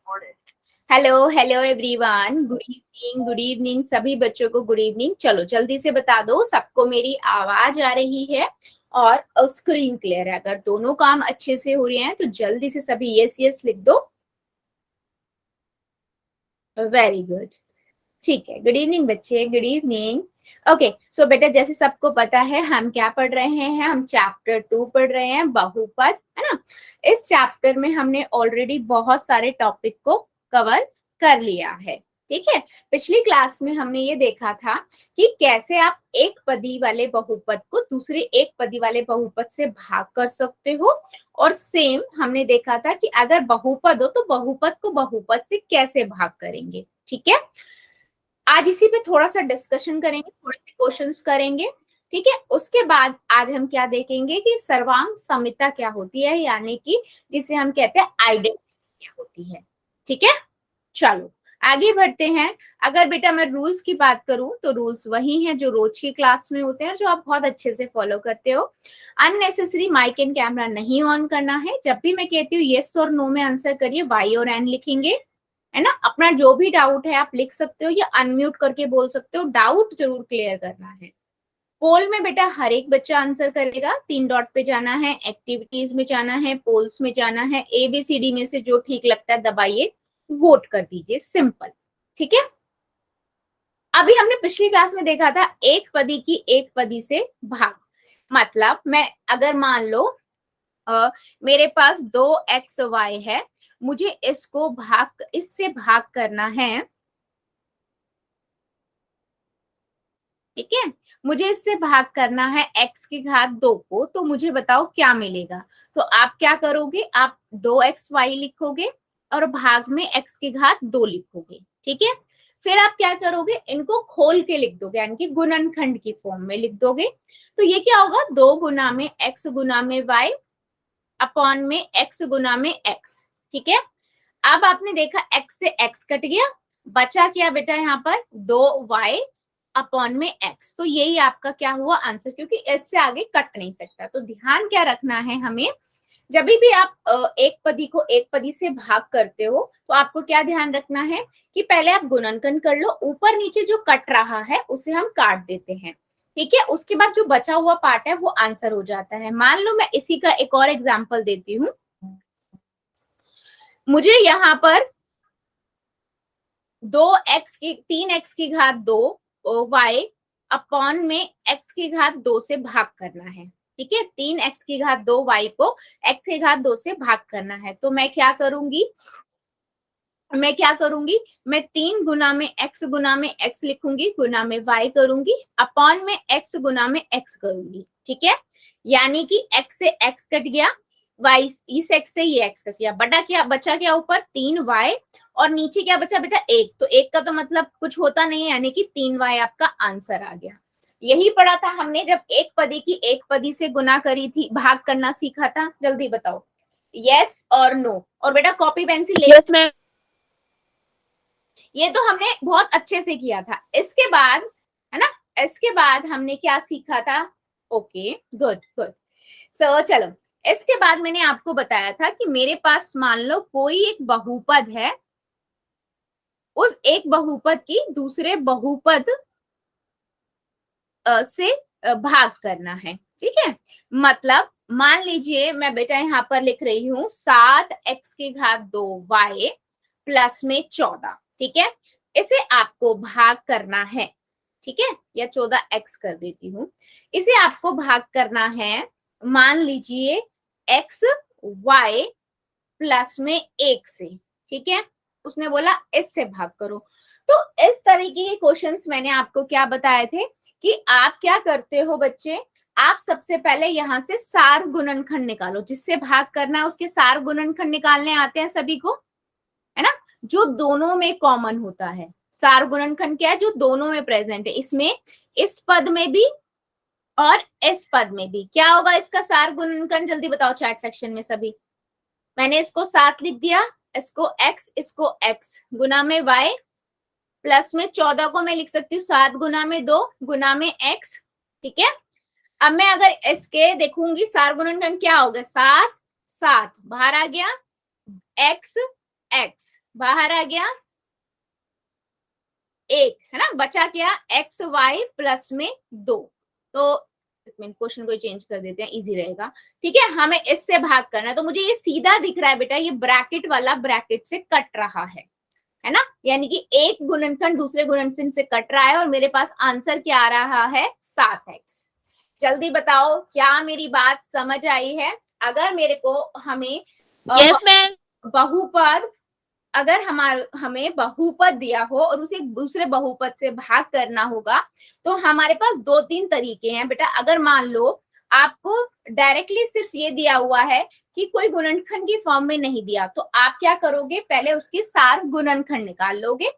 Hello hello everyone, good evening सभी बच्चों को गुड इवनिंग। चलो जल्दी से बता दो सबको मेरी आवाज आ रही है और स्क्रीन क्लियर है। अगर दोनों काम अच्छे से हो रहे हैं तो जल्दी से सभी यस यस लिख दो। वेरी गुड, ठीक है। गुड इवनिंग बच्चे, गुड इवनिंग। ओके सो बेटा, जैसे सबको पता है हम क्या पढ़ रहे हैं, हम चैप्टर 2 पढ़ रहे हैं, बहुपद, है ना। इस चैप्टर में हमने ऑलरेडी बहुत सारे टॉपिक को कवर कर लिया है। ठीक है, पिछली क्लास में हमने ये देखा था कि कैसे आप एक पदी वाले बहुपद को दूसरे एक पदी वाले बहुपद से भाग कर सकते हो, और सेम हमने देखा था कि अगर बहुपद हो तो बहुपद को बहुपद से कैसे भाग करेंगे। ठीक है, आज इसी पे थोड़ा सा डिस्कशन करेंगे, थोड़े से क्वेश्चंस करेंगे। ठीक है, उसके बाद आज हम क्या देखेंगे कि सर्वांग समिता क्या होती है, यानी कि जिसे हम कहते हैं आइडेंटिटी क्या होती है। ठीक है, चलो आगे बढ़ते हैं। अगर बेटा मैं रूल्स की बात करूं तो रूल्स वही हैं जो रोज की क्लास में होते हैं, जो आप बहुत अच्छे से फॉलो करते हो। अननेसेसरी माइक एंड कैमरा नहीं ऑन करना है। जब भी मैं कहती हूँ यस और नो में आंसर करिए, वाई और एन लिखेंगे, है ना। अपना जो भी डाउट है आप लिख सकते हो या अनम्यूट करके बोल सकते हो, डाउट जरूर क्लियर करना है। पोल में बेटा हर एक बच्चा आंसर करेगा। 3 डॉट पे जाना है, एक्टिविटीज में जाना है, पोल्स में जाना है, ABCD में से जो ठीक लगता है दबाइए, वोट कर दीजिए, सिंपल। ठीक है, अभी हमने पिछली क्लास में देखा था एक पदी की एक पदी से भाग। मतलब मैं अगर मान लो मेरे पास 2XY है, मुझे इससे भाग करना है। ठीक है, मुझे इससे भाग करना है x की घात 2 को, तो मुझे बताओ क्या मिलेगा। तो आप क्या करोगे, आप 2XY लिखोगे और भाग में x की घात 2 लिखोगे। ठीक है, फिर आप क्या करोगे, इनको खोल के लिख दोगे, यानी कि गुणनखंड की फॉर्म में लिख दोगे। तो ये क्या होगा, 2 गुना में x गुना में y अपॉन में x गुना में x। ठीक है, अब आपने देखा x से x कट गया, बचा क्या बेटा यहाँ पर 2y अपॉन में x। तो यही आपका क्या हुआ आंसर, क्योंकि इससे आगे कट नहीं सकता। तो ध्यान क्या रखना है हमें, जब भी आप एक पदी को एक पदी से भाग करते हो तो आपको क्या ध्यान रखना है कि पहले आप गुणनखंड कर लो, ऊपर नीचे जो कट रहा है उसे हम काट देते हैं। ठीक है, उसके बाद जो बचा हुआ पार्ट है वो आंसर हो जाता है। मान लो मैं इसी का एक और एग्जाम्पल देती हूँ। मुझे यहाँ पर 3x की घात 2 y अपॉन में x की घात 2 से भाग करना है। ठीक है, 3x की घात 2 y को x की घात 2 से भाग करना है। तो मैं क्या करूंगी, मैं 3 गुना में x लिखूंगी, गुना में y करूंगी, अपॉन में x गुना में x करूंगी। ठीक है, यानी कि x से x कट गया, y इस x से ये x कट गया, बचा क्या ऊपर 3y, और नीचे क्या बचा बेटा 1। तो 1 का तो मतलब कुछ होता नहीं है, यानी कि 3y आपका आंसर आ गया। यही पढ़ा था हमने जब एक पदी की एक पदी से गुना करी थी, भाग करना सीखा था। जल्दी बताओ यस और नो, और बेटा कॉपी पेंसिल ले। Yes ma'am. ये तो हमने बहुत अच्छे से किया था। इसके बाद, है ना, इसके बाद हमने क्या सीखा था। Okay, good good. सो चलो, इसके बाद मैंने आपको बताया था कि मेरे पास मान लो कोई एक बहुपद है, उस एक बहुपद की दूसरे बहुपद से भाग करना है। ठीक है, मतलब मान लीजिए मैं बेटा यहाँ पर लिख रही हूँ 7x की घात 2y प्लस में 14। ठीक है, इसे आपको भाग करना है। ठीक है, या 14x कर देती हूँ, इसे आपको भाग करना है। मान लीजिए x y प्लस में 1 से। ठीक है, उसने बोला इससे भाग करो। तो इस तरीके के क्वेश्चंस मैंने आपको क्या बताए थे कि आप क्या करते हो बच्चे, आप सबसे पहले यहाँ से सार गुणनखंड निकालो, जिससे भाग करना है उसके सार गुणनखंड निकालने आते हैं सभी को, है ना, जो दोनों में कॉमन होता है। सार गुणनखंड क्या है, जो दोनों में प्रेजेंट है, इसमें इस पद में भी और इस पद में भी। क्या होगा इसका सार गुणनखंड, जल्दी बताओ चैट सेक्शन में सभी। मैंने इसको 7 लिख दिया, इसको x, इसको x गुना में y प्लस में 14 को मैं लिख सकती हूँ 7 गुना में 2 गुना में x। ठीक है, अब मैं अगर इसके देखूंगी सार गुणनखंड क्या होगा, 7 7 बाहर आ गया, x x बाहर आ गया 1, है ना, बचा क्या, एक्स वाई प्लस में 2। तो क्वेश्चन को चेंज कर देते हैं, इजी रहेगा। ठीक है, हमें इससे भाग करना है, तो मुझे ये सीधा दिख रहा है बेटा, ये ब्रैकेट वाला ब्रैकेट से कट रहा है ना, यानी कि एक गुणनखंड दूसरे गुणनखंड से कट रहा है और मेरे पास आंसर क्या आ रहा है, 7x। जल्दी बताओ क्या मेरी बात समझ आई है? अगर मेरे को हमें यस मैम। बहुपद, अगर हमें बहुपद दिया हो और उसे दूसरे बहुपद से भाग करना होगा, तो हमारे पास 2-3 तरीके हैं बेटा। अगर मान लो आपको डायरेक्टली सिर्फ ये दिया हुआ है कि कोई गुणनखंड की फॉर्म में नहीं दिया, तो आप क्या करोगे, पहले उसके सार गुणनखंड निकाल लोगे,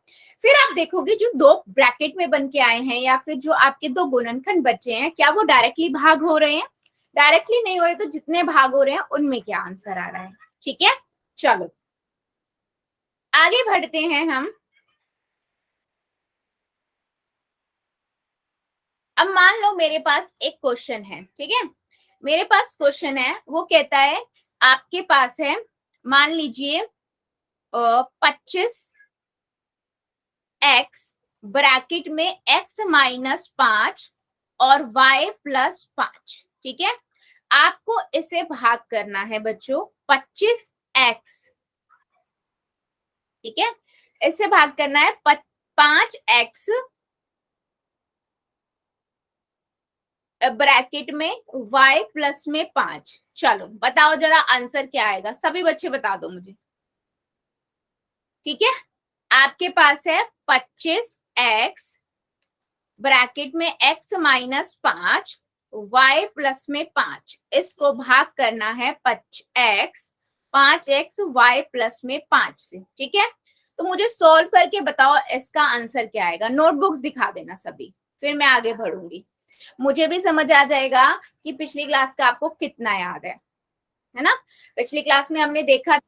फिर आप देखोगे जो दो ब्रैकेट में बन के आए हैं या फिर जो आपके दो गुणनखंड बचे हैं, क्या वो डायरेक्टली भाग हो रहे हैं? डायरेक्टली नहीं हो रहे, तो जितने भाग हो रहे हैं उनमें क्या आंसर आ रहा है। ठीक है, चलो आगे बढ़ते हैं हम। अब मान लो मेरे पास एक क्वेश्चन है, ठीक है, मेरे पास क्वेश्चन है, वो कहता है आपके पास है, मान लीजिए 25x ब्रैकेट में x-5 और y+5। ठीक है, आपको इसे भाग करना है बच्चों, 25x, ठीक है, इसे भाग करना है 5x ब्रैकेट में y+5। चलो बताओ जरा आंसर क्या आएगा, सभी बच्चे बता दो मुझे। ठीक है, आपके पास है 25x ब्रैकेट में x-5 y+5, इसको भाग करना है 5x y+5 से। ठीक है, तो मुझे सॉल्व करके बताओ इसका आंसर क्या आएगा। नोटबुक्स दिखा देना सभी, फिर मैं आगे बढ़ूंगी, मुझे भी समझ आ जाएगा कि पिछली क्लास का आपको कितना याद है ना। पिछली क्लास में हमने देखा,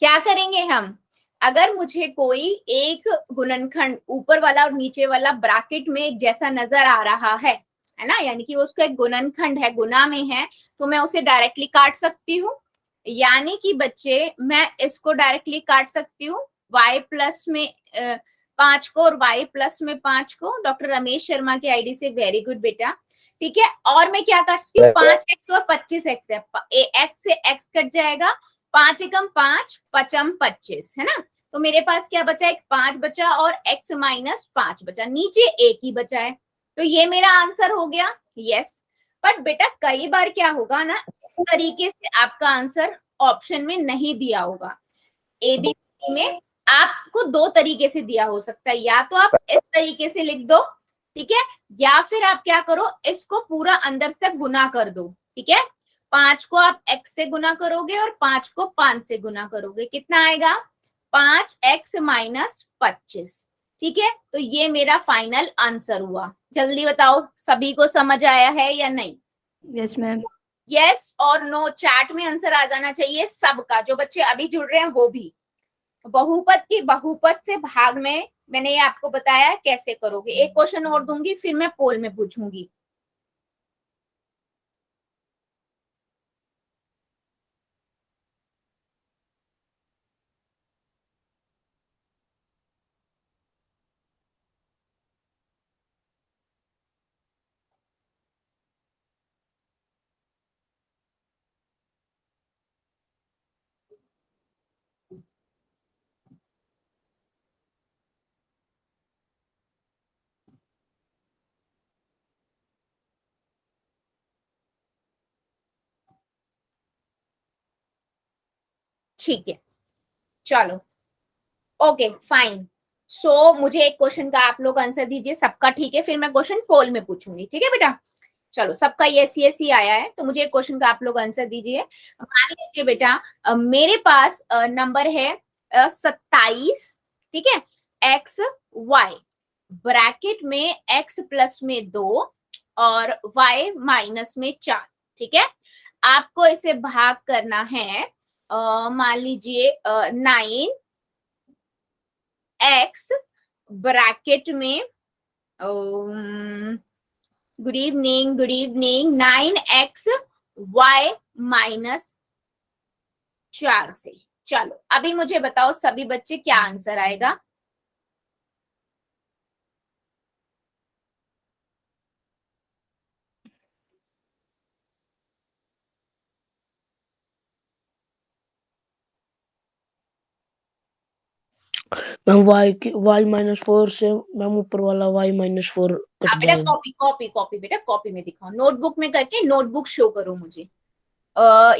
क्या करेंगे हम, अगर मुझे कोई एक गुणनखंड ऊपर वाला और नीचे वाला ब्रैकेट में एक जैसा नजर आ रहा है ना, यानी कि उसका एक गुणनखंड है, गुना में है, तो मैं उसे डायरेक्टली काट सकती हूँ। यानी कि बच्चे मैं इसको डायरेक्टली काट सकती हूँ, y+5 को और y+5 को, डॉक्टर रमेश शर्मा की आईडी से, वेरी गुड बेटा। ठीक है, और मैं क्या काट सकती हूँ, 5x और 25x है, x से x कट जाएगा, 5 एकम 5 पचम 25, है ना, तो मेरे पास क्या बचा, एक 5 बचा और x-5 बचा, नीचे एक ही बचा है, तो ये मेरा आंसर हो गया। यस, बट बेटा कई बार क्या होगा ना, इस तरीके से आपका आंसर ऑप्शन में नहीं दिया होगा, एबीसी में आपको 2 तरीके से दिया हो सकता है, या तो आप इस तरीके से लिख दो, ठीक है, या फिर आप क्या करो, इसको पूरा अंदर से गुना कर दो। ठीक है, 5 को आप x से गुना करोगे और 5 को 5 से गुना करोगे, कितना आएगा, 5x-25। ठीक है, तो ये मेरा फाइनल आंसर हुआ। जल्दी बताओ सभी को समझ आया है या नहीं? Yes ma'am. यस और नो चैट में आंसर आ जाना चाहिए सबका, जो बच्चे अभी जुड़ रहे हैं वो भी। बहुपद की बहुपद से भाग में मैंने ये आपको बताया कैसे करोगे। एक क्वेश्चन और दूंगी, फिर मैं पोल में पूछूंगी। ठीक है, चलो ओके फाइन। सो मुझे एक क्वेश्चन का आप लोग आंसर दीजिए, सबका ठीक है, फिर मैं क्वेश्चन पोल में पूछूंगी। ठीक है बेटा, चलो सबका यस यस ही आया है, तो मुझे एक क्वेश्चन का आप लोग आंसर दीजिए। मान लीजिए बेटा मेरे पास नंबर है 27, ठीक है, एक्स वाई ब्रैकेट में x+ में 2 और y- में 4। ठीक है, आपको इसे भाग करना है, मान लीजिए 9x ब्रैकेट में, good evening 9x y minus 4 से। चलो अभी मुझे बताओ सभी बच्चे क्या आंसर आएगा। मैम y -4 से मैम ऊपर वाला y -4 कट बेटा जाएगा। कॉपी बेटा कॉपी में दिखाओ, नोटबुक में करके नोटबुक शो करो मुझे।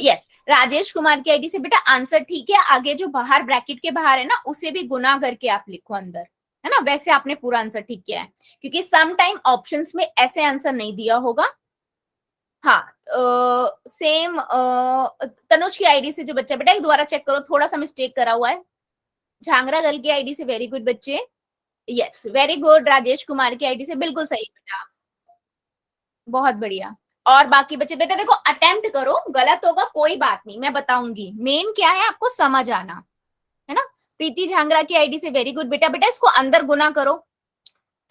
यस राजेश कुमार की आईडी से बेटा आंसर ठीक है, आगे जो बाहर ब्रैकेट के बाहर है ना उसे भी गुना करके आप लिखो अंदर, है ना। वैसे आपने पूरा आंसर ठीक किया है, क्योंकि सम टाइम ऑप्शंस में ऐसे आंसर नहीं दिया होगा। हाँ सेम तनुज की आईडी से जो बच्चा बेटा एक दोबारा चेक करो, थोड़ा सा मिस्टेक करा हुआ है। झांगरा गर्ल की आईडी से वेरी गुड बच्चे, yes very good. Rajesh Kumar की आईडी से बिल्कुल सही बेटा, बहुत बढ़िया। और बाकी बच्चे बेटा देखो अटेम्प्ट करो, गलत होगा कोई बात नहीं, मैं बताऊंगी, मेन क्या है आपको समझ आना, है ना। प्रीति झांगरा की आईडी से वेरी गुड बेटा, बेटा इसको अंदर गुना करो,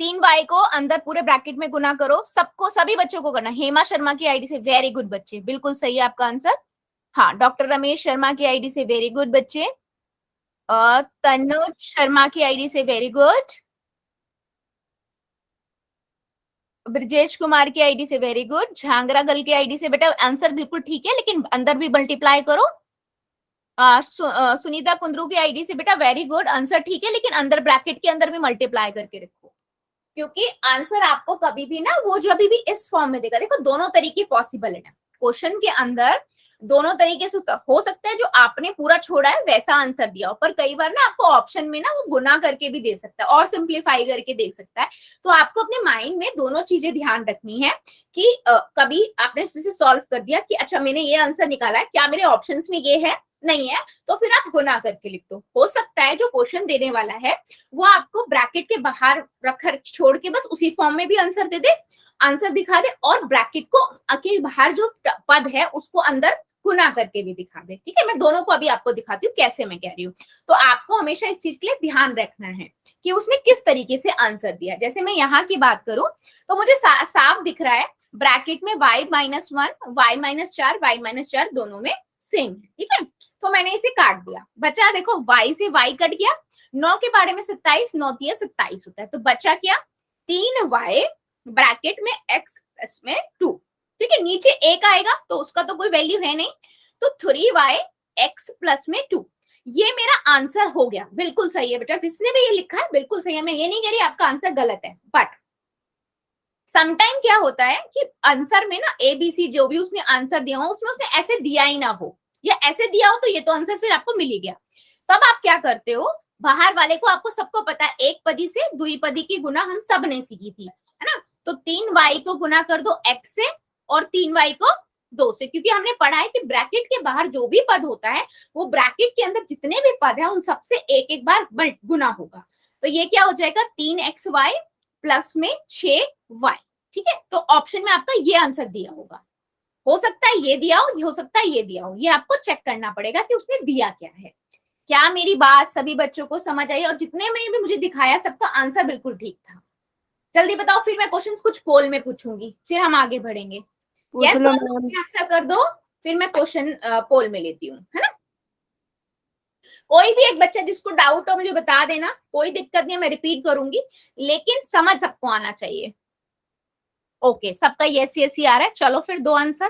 3y को अंदर पूरे ब्रैकेट में गुना करो, सबको सभी बच्चों को करना। हेमा शर्मा की आईडी से वेरी गुड बच्चे, बिल्कुल सही है आपका आंसर। हाँ डॉक्टर रमेश शर्मा की आईडी से वेरी गुड बच्चे, तनुज शर्मा की आईडी से वेरी गुड, ब्रजेश कुमार की आईडी से वेरी गुड, झांगरा गर्ल की आईडी से बेटा आंसर बिल्कुल ठीक है, लेकिन अंदर भी मल्टीप्लाई करो। सुनीता कुंद्रू की आईडी से बेटा वेरी गुड, आंसर ठीक है, लेकिन अंदर ब्रैकेट के अंदर भी मल्टीप्लाई करके रखो, क्योंकि आंसर आपको कभी भी ना वो जब भी इस फॉर्म में देगा, देखो दोनों तरीके पॉसिबल है ना क्वेश्चन के अंदर, दोनों तरीके से हो सकता है जो आपने पूरा छोड़ा है वैसा आंसर दिया हो, पर कई बार ना आपको ऑप्शन में ना वो गुना करके भी दे सकता है और सिंप्लीफाई करके दे सकता है। तो आपको अपने माइंड में दोनों चीजें ध्यान रखनी है कि कभी आपने इसे सॉल्व कर दिया कि अच्छा मैंने ये आंसर निकाला है, क्या मेरे ऑप्शन में ये है, नहीं है, तो फिर आप गुना करके लिख दो। हो सकता है जो क्वेश्चन देने वाला है वो आपको ब्रैकेट के बाहर रख छोड़ के बस उसी फॉर्म में भी आंसर दे दे, आंसर दिखा दे, और ब्रैकेट को के बाहर जो पद है उसको अंदर गुना करके भी दिखा दे। ठीक है, मैं दोनों को अभी आपको दिखाती हूँ कैसे मैं कह रही हूँ। तो आपको हमेशा इस चीज के लिए ध्यान रखना है कि उसने किस तरीके से आंसर दिया। जैसे मैं यहाँ की बात करूं तो मुझे साफ दिख रहा है ब्रैकेट में y-1 y-4 y-4 दोनों में सेम है। ठीक है, तो मैंने इसे काट दिया, बचा देखो y से y कट गया, 9 के बारे में 27, 9 27 होता है, तो बचा क्या 3y ब्रैकेट में x प्लस में 2। ठीक है, नीचे एक आएगा तो उसका तो कोई वैल्यू है नहीं, तो 3y x प्लस में 2, ये मेरा आंसर हो गया। बिल्कुल सही है बेटा, जिसने भी ये लिखा है बिल्कुल सही है, मैं ये नहीं कह रही आपका आंसर गलत है, बट समटाइम क्या होता है कि आंसर में ना ABC जो भी उसने आंसर दिया हो उसमें उसने ऐसे दिया ही ना हो, या ऐसे दिया हो तो ये तो आंसर फिर आपको मिल ही गया। तब आप क्या करते हो, बाहर वाले को आपको सबको पता है एक पदी से द्विपदी की गुना हम सब ने सीखी थी, है ना। तो 3y को गुना कर दो x से और 3y को 2 से, क्योंकि हमने पढ़ा है कि ब्रैकेट के बाहर जो भी पद होता है वो ब्रैकेट के अंदर जितने भी पद है उन सबसे एक एक बार गुना होगा। तो ये क्या हो जाएगा 3xy प्लस में 6y। ठीक है, तो ऑप्शन में आपका ये आंसर दिया होगा, हो सकता है ये दिया हो सकता है ये दिया हो, ये आपको चेक करना पड़ेगा कि उसने दिया क्या है। क्या मेरी बात सभी बच्चों को समझ आई, और जितने मैंने भी मुझे दिखाया सबका आंसर बिल्कुल ठीक था। जल्दी बताओ, फिर मैं क्वेश्चंस कुछ पोल में पूछूंगी, फिर हम आगे बढ़ेंगे। यस और नो में आंसर कर दो, फिर मैं क्वेश्चन पोल में लेती हूँ, है ना। कोई भी एक बच्चा जिसको डाउट हो मुझे बता देना, कोई दिक्कत नहीं, मैं रिपीट करूंगी, लेकिन समझ सबको आना चाहिए। ओके सबका यस यस ही आ रहा है। चलो फिर दो आंसर।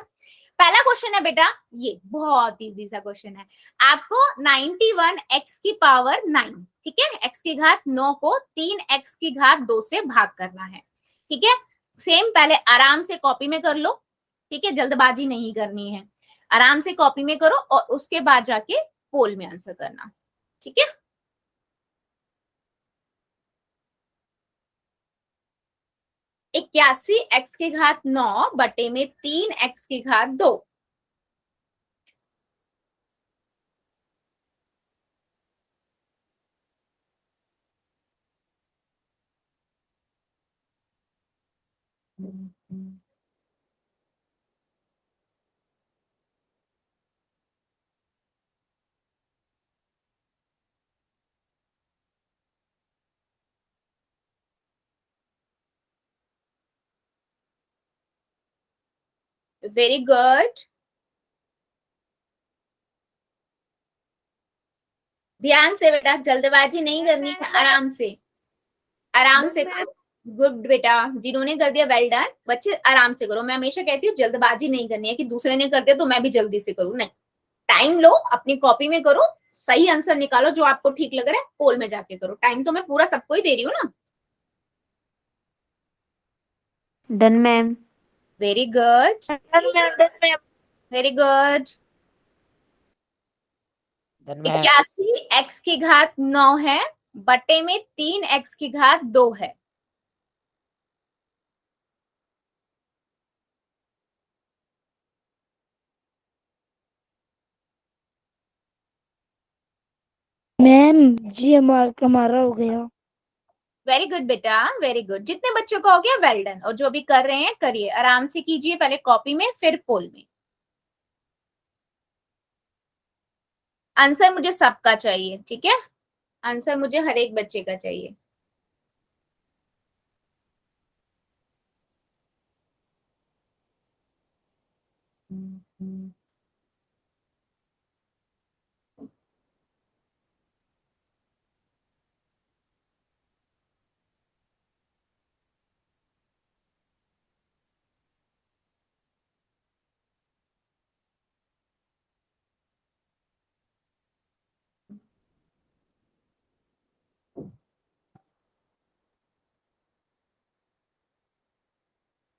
पहला क्वेश्चन है बेटा, ये बहुत इजी सा क्वेश्चन है, आपको 91 x की पावर 9, ठीक है, x की घात 9 को 3x की घात 2 से भाग करना है। ठीक है, सेम पहले आराम से कॉपी में कर लो, ठीक है, जल्दबाजी नहीं करनी है, आराम से कॉपी में करो और उसके बाद जाके पोल में आंसर करना। ठीक है, 81 x की घात 9 बटे में 3x की घात 2। Very good. ध्यान से बेटा, जल्दबाजी नहीं करनी है, आराम से आराम से करो। गुड बेटा, जिन्होंने कर दिया वेल डन। बच्चे आराम से करो, मैं हमेशा कहती हूँ जल्दबाजी नहीं करनी है कि दूसरे ने कर दिया तो मैं भी जल्दी से करूँ, नहीं। टाइम लो, अपनी कॉपी में करो, सही आंसर निकालो जो आपको ठीक लग रहा है, पोल में जाके करो। टाइम तो मैं पूरा सबको ही दे रही हूँ ना। Done ma'am. Very good, very good. 81 x की घात 9 है, बटे में 3 x की घात 2 है। मैम जी हमारा हो गया। वेरी गुड बेटा, वेरी गुड। जितने बच्चों का हो गया वेल डन, और जो भी कर रहे हैं करिए, आराम से कीजिए, पहले कॉपी में फिर पोल में। आंसर मुझे सबका चाहिए, ठीक है? आंसर मुझे हर एक बच्चे का चाहिए।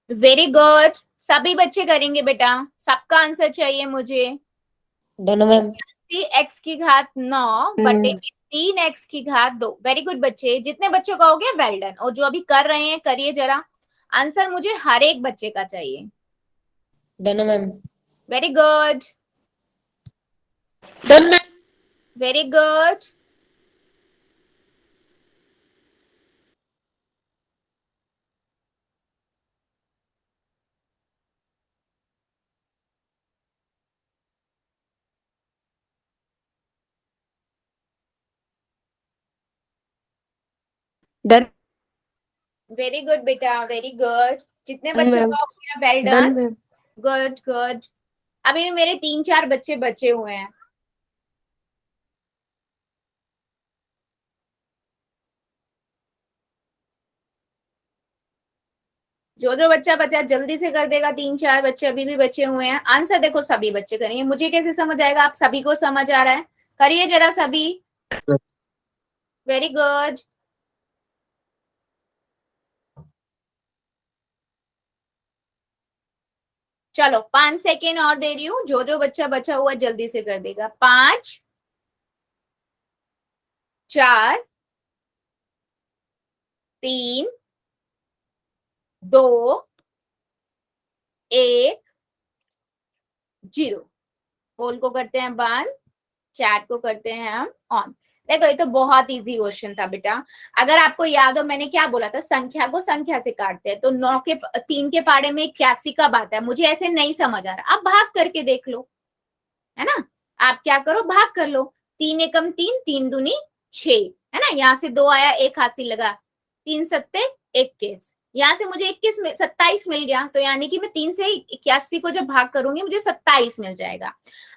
वेरी गुड, सभी बच्चे करेंगे बेटा, सबका आंसर चाहिए मुझे। Done ma'am. x की घात 9 बटे में 3 x की घात 2। वेरी गुड बच्चे, जितने बच्चों का हो गया वेल डन, और जो अभी कर रहे हैं करिए जरा। आंसर मुझे हर एक बच्चे का चाहिए। Done ma'am. Very good, done ma'am. Very good. Done. Very good बेटा, वेरी गुड। जितने डन बच्चों मैम। का हो गया well done done. Ma'am. Good good. अभी भी मेरे 3-4 बच्चे बचे हुए हैं। जो जो बच्चा बचा जल्दी से कर देगा, 3-4 बच्चे अभी भी बचे हुए हैं। आंसर देखो सभी बच्चे करेंगे, मुझे कैसे समझ आएगा? आप सभी को समझ आ रहा है? करिए जरा सभी। Very good. चलो 5 सेकेंड और दे रही हूँ, जो जो बच्चा बचा हुआ जल्दी से कर देगा। 5 4 3 2 1 0। पोल को करते हैं बंद, चैट को करते हैं हम ऑन। देखो ये तो बहुत इजी क्वेश्चन था बेटा। अगर आपको याद हो मैंने क्या बोला था, संख्या को संख्या से काटते हैं, तो 9 के 3 के पाड़े में 81 कब आता है? मुझे ऐसे नहीं समझ आ रहा, आप भाग करके देख लो, है ना? आप क्या करो, भाग कर लो। 3 एकम 3, 3 दूनी 6, है ना? यहाँ से 2 आया, एक हाथ से लगा, 3 सत्ते 21, यहाँ से मुझे 27 मिल गया, तो यानी कि मैं 3 से 81 को जब भाग करूंगी मुझे 27 मिल जाएगा।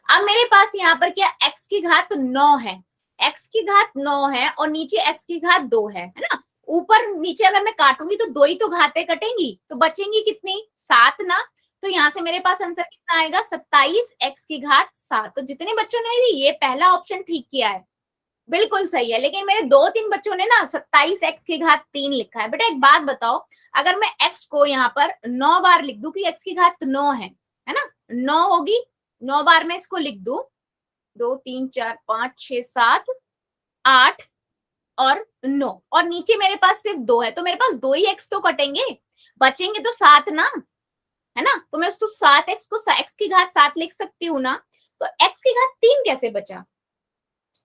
अब मेरे पास यहाँ पर क्या, x की घात 9 है, x की घात 9 है और नीचे x की घात 2 है ना? ऊपर नीचे अगर मैं काटूंगी तो 2 ही तो घातें कटेंगी, तो बचेंगी कितनी? 7 ना। तो यहाँ से मेरे पास आंसर कितना आएगा? 27 x की घात 7। तो जितने बच्चों ने भी ये पहला ऑप्शन ठीक किया है बिल्कुल सही है, लेकिन मेरे 2-3 बच्चों ने ना 27 x की घात 3 लिखा है। बेटा एक बात बताओ, अगर मैं x को यहाँ पर 9 बार लिख दूं कि x की घात 9 है ना? 9 होगी, 9 बार मैं इसको लिख दूं, 2 3 4 5 6 7 8 और 9, और नीचे मेरे पास सिर्फ 2 है, तो मेरे पास 2 ही x तो कटेंगे, बचेंगे तो 7 ना, है ना? तो मैं उसको 7x को x की घात 7 लिख सकती हूँ ना। तो x की घात 3 कैसे बचा?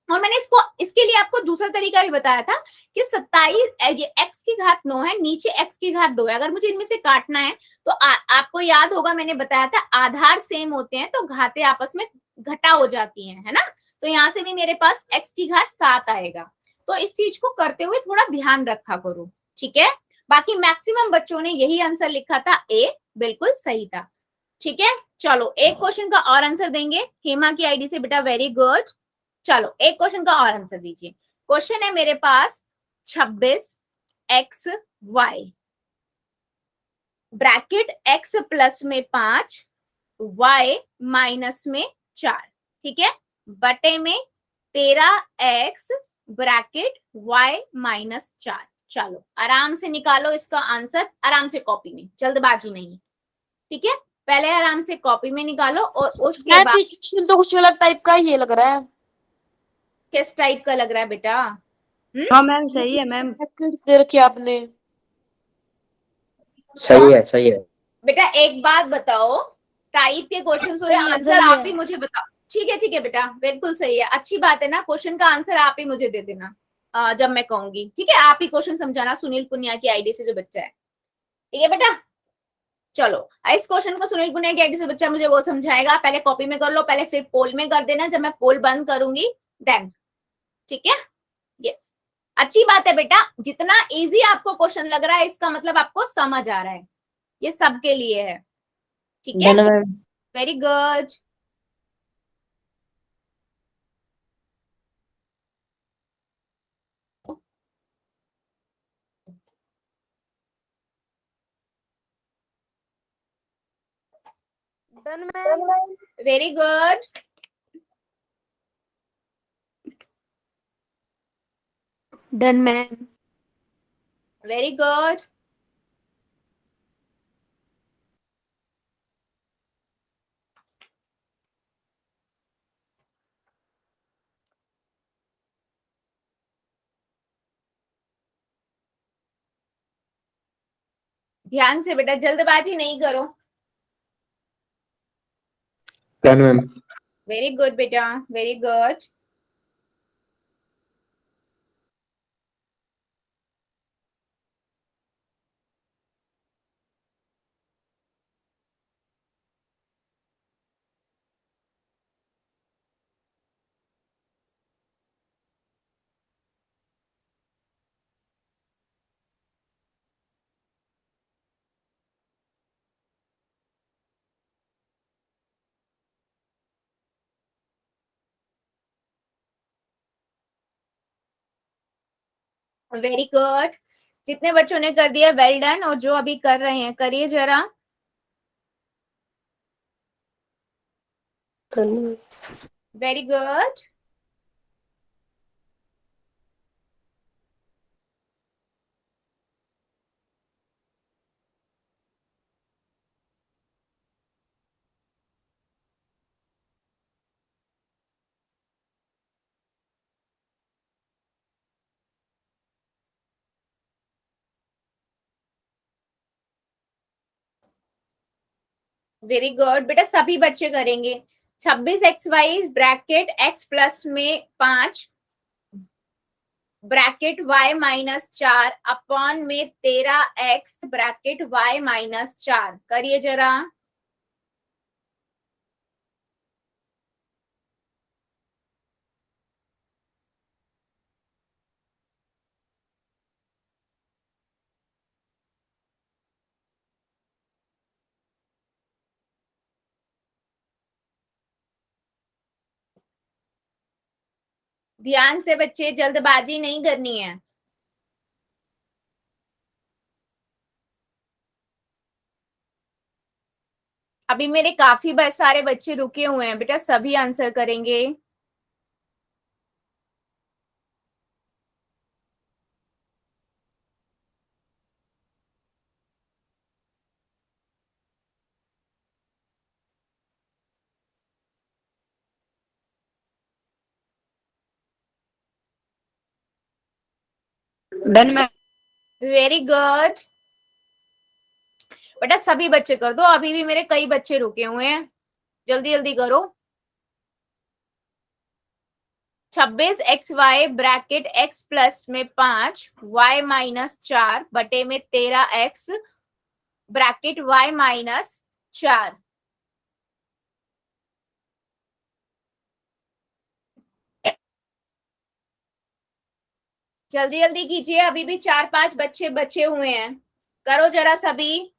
और मैंने इसके लिए आपको दूसरा तरीका भी बताया था कि 27 ये x की घात 9 है, नीचे x की घात 2 है, अगर मुझे इनमें से काटना है तो आपको याद होगा मैंने बताया था आधार सेम होते हैं तो घातें आपस में घटा हो जाती हैं, है ना? तो यहाँ से भी मेरे पास x की घात 7 आएगा। तो इस चीज को करते हुए थोड़ा ध्यान रखा करो, ठीक है? बाकी मैक्सिमम बच्चों ने यही आंसर लिखा था, ए बिल्कुल सही था। ठीक है, चलो एक क्वेश्चन का और आंसर देंगे हेमा की आईडी से बेटा, वेरी गुड। चलो एक क्वेश्चन का और आंसर दीजिए। क्वेश्चन है मेरे पास 26 x y bracket x plus में 5 y माइनस में 4, ठीक है, बटे में 13x ब्रैकेट y माइनस 4। चलो आराम से निकालो इसका आंसर, आराम से कॉपी में, जल्दबाजी नहीं, ठीक है, पहले आराम से कॉपी में निकालो और उसके बाद। क्वेश्चन तो कुछ अलग टाइप का ये लग रहा है। किस टाइप का लग रहा है बेटा? हाँ मैम सही है मैम। ब्रैकेट्स दे रखी आपने। सही है सही है। बेटा एक बात बताओ, टाइप के क्वेश्चन हो रहे, सही है, आंसर सही आप है। ही मुझे बताओ। ठीक है बेटा, बिल्कुल सही है, अच्छी बात है ना, क्वेश्चन का आंसर आप ही मुझे दे देना जब मैं कहूंगी, ठीक है, आप ही क्वेश्चन समझाना, सुनील पुनिया की आईडी से जो बच्चा है, ठीक है बेटा। चलो इस क्वेश्चन को सुनील पुनिया की आईडी से बच्चा मुझे वो समझाएगा, पहले कॉपी में कर लो, पहले फिर पोल में कर देना, जब मैं पोल बंद करूंगी देन, ठीक है, यस। अच्छी बात है बेटा, जितना इजी आपको क्वेश्चन लग रहा है इसका मतलब आपको समझ आ रहा है, ये सबके लिए है, ठीक है, done ma'am. Very good. Done ma'am. Very good. Done ma'am. Very good. ध्यान से बेटा, जल्दबाजी नहीं करो। Done ma'am. वेरी गुड बेटा, वेरी गुड। वेरी गुड, जितने बच्चों ने कर दिया वेल डन, और जो अभी कर रहे हैं करिए जरा। Very good. वेरी गुड बेटा, सभी बच्चे करेंगे। 26 xy ब्रैकेट x प्लस में 5 ब्रैकेट y माइनस 4 अपॉन में 13x ब्रैकेट y माइनस 4, करिए जरा। ध्यान से बच्चे, जल्दबाजी नहीं करनी है। अभी मेरे काफी सारे बच्चे रुके हुए हैं बेटा, सभी आंसर करेंगे। Done ma'am. वेरी गुड बेटा, सभी बच्चे कर दो, अभी भी मेरे कई बच्चे रुके हुए हैं, जल्दी जल्दी करो। 26 xy ब्रैकेट x प्लस में 5 y माइनस 4 बटे में 13x ब्रैकेट y माइनस 4। जल्दी जल्दी कीजिए, अभी भी 4-5 बच्चे बचे हुए हैं, करो जरा सभी।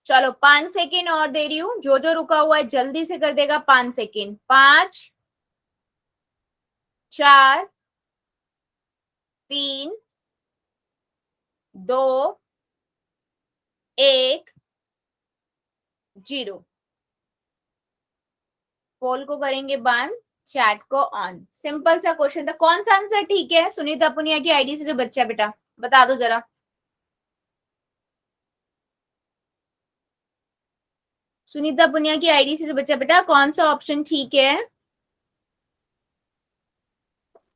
चलो 5 सेकेंड और दे रही हूँ, जो जो रुका हुआ है जल्दी से कर देगा। 5 सेकेंड, 5 4 3 2 1 0। पोल को करेंगे बंद, चैट को ऑन। सिंपल सा क्वेश्चन था। कौन सा आंसर ठीक है? सुनीता पुनिया की आईडी से जो बच्चा बेटा, बता दो जरा। सुनीता पुनिया की आईडी से जो बच्चा बेटा, कौन सा ऑप्शन ठीक है?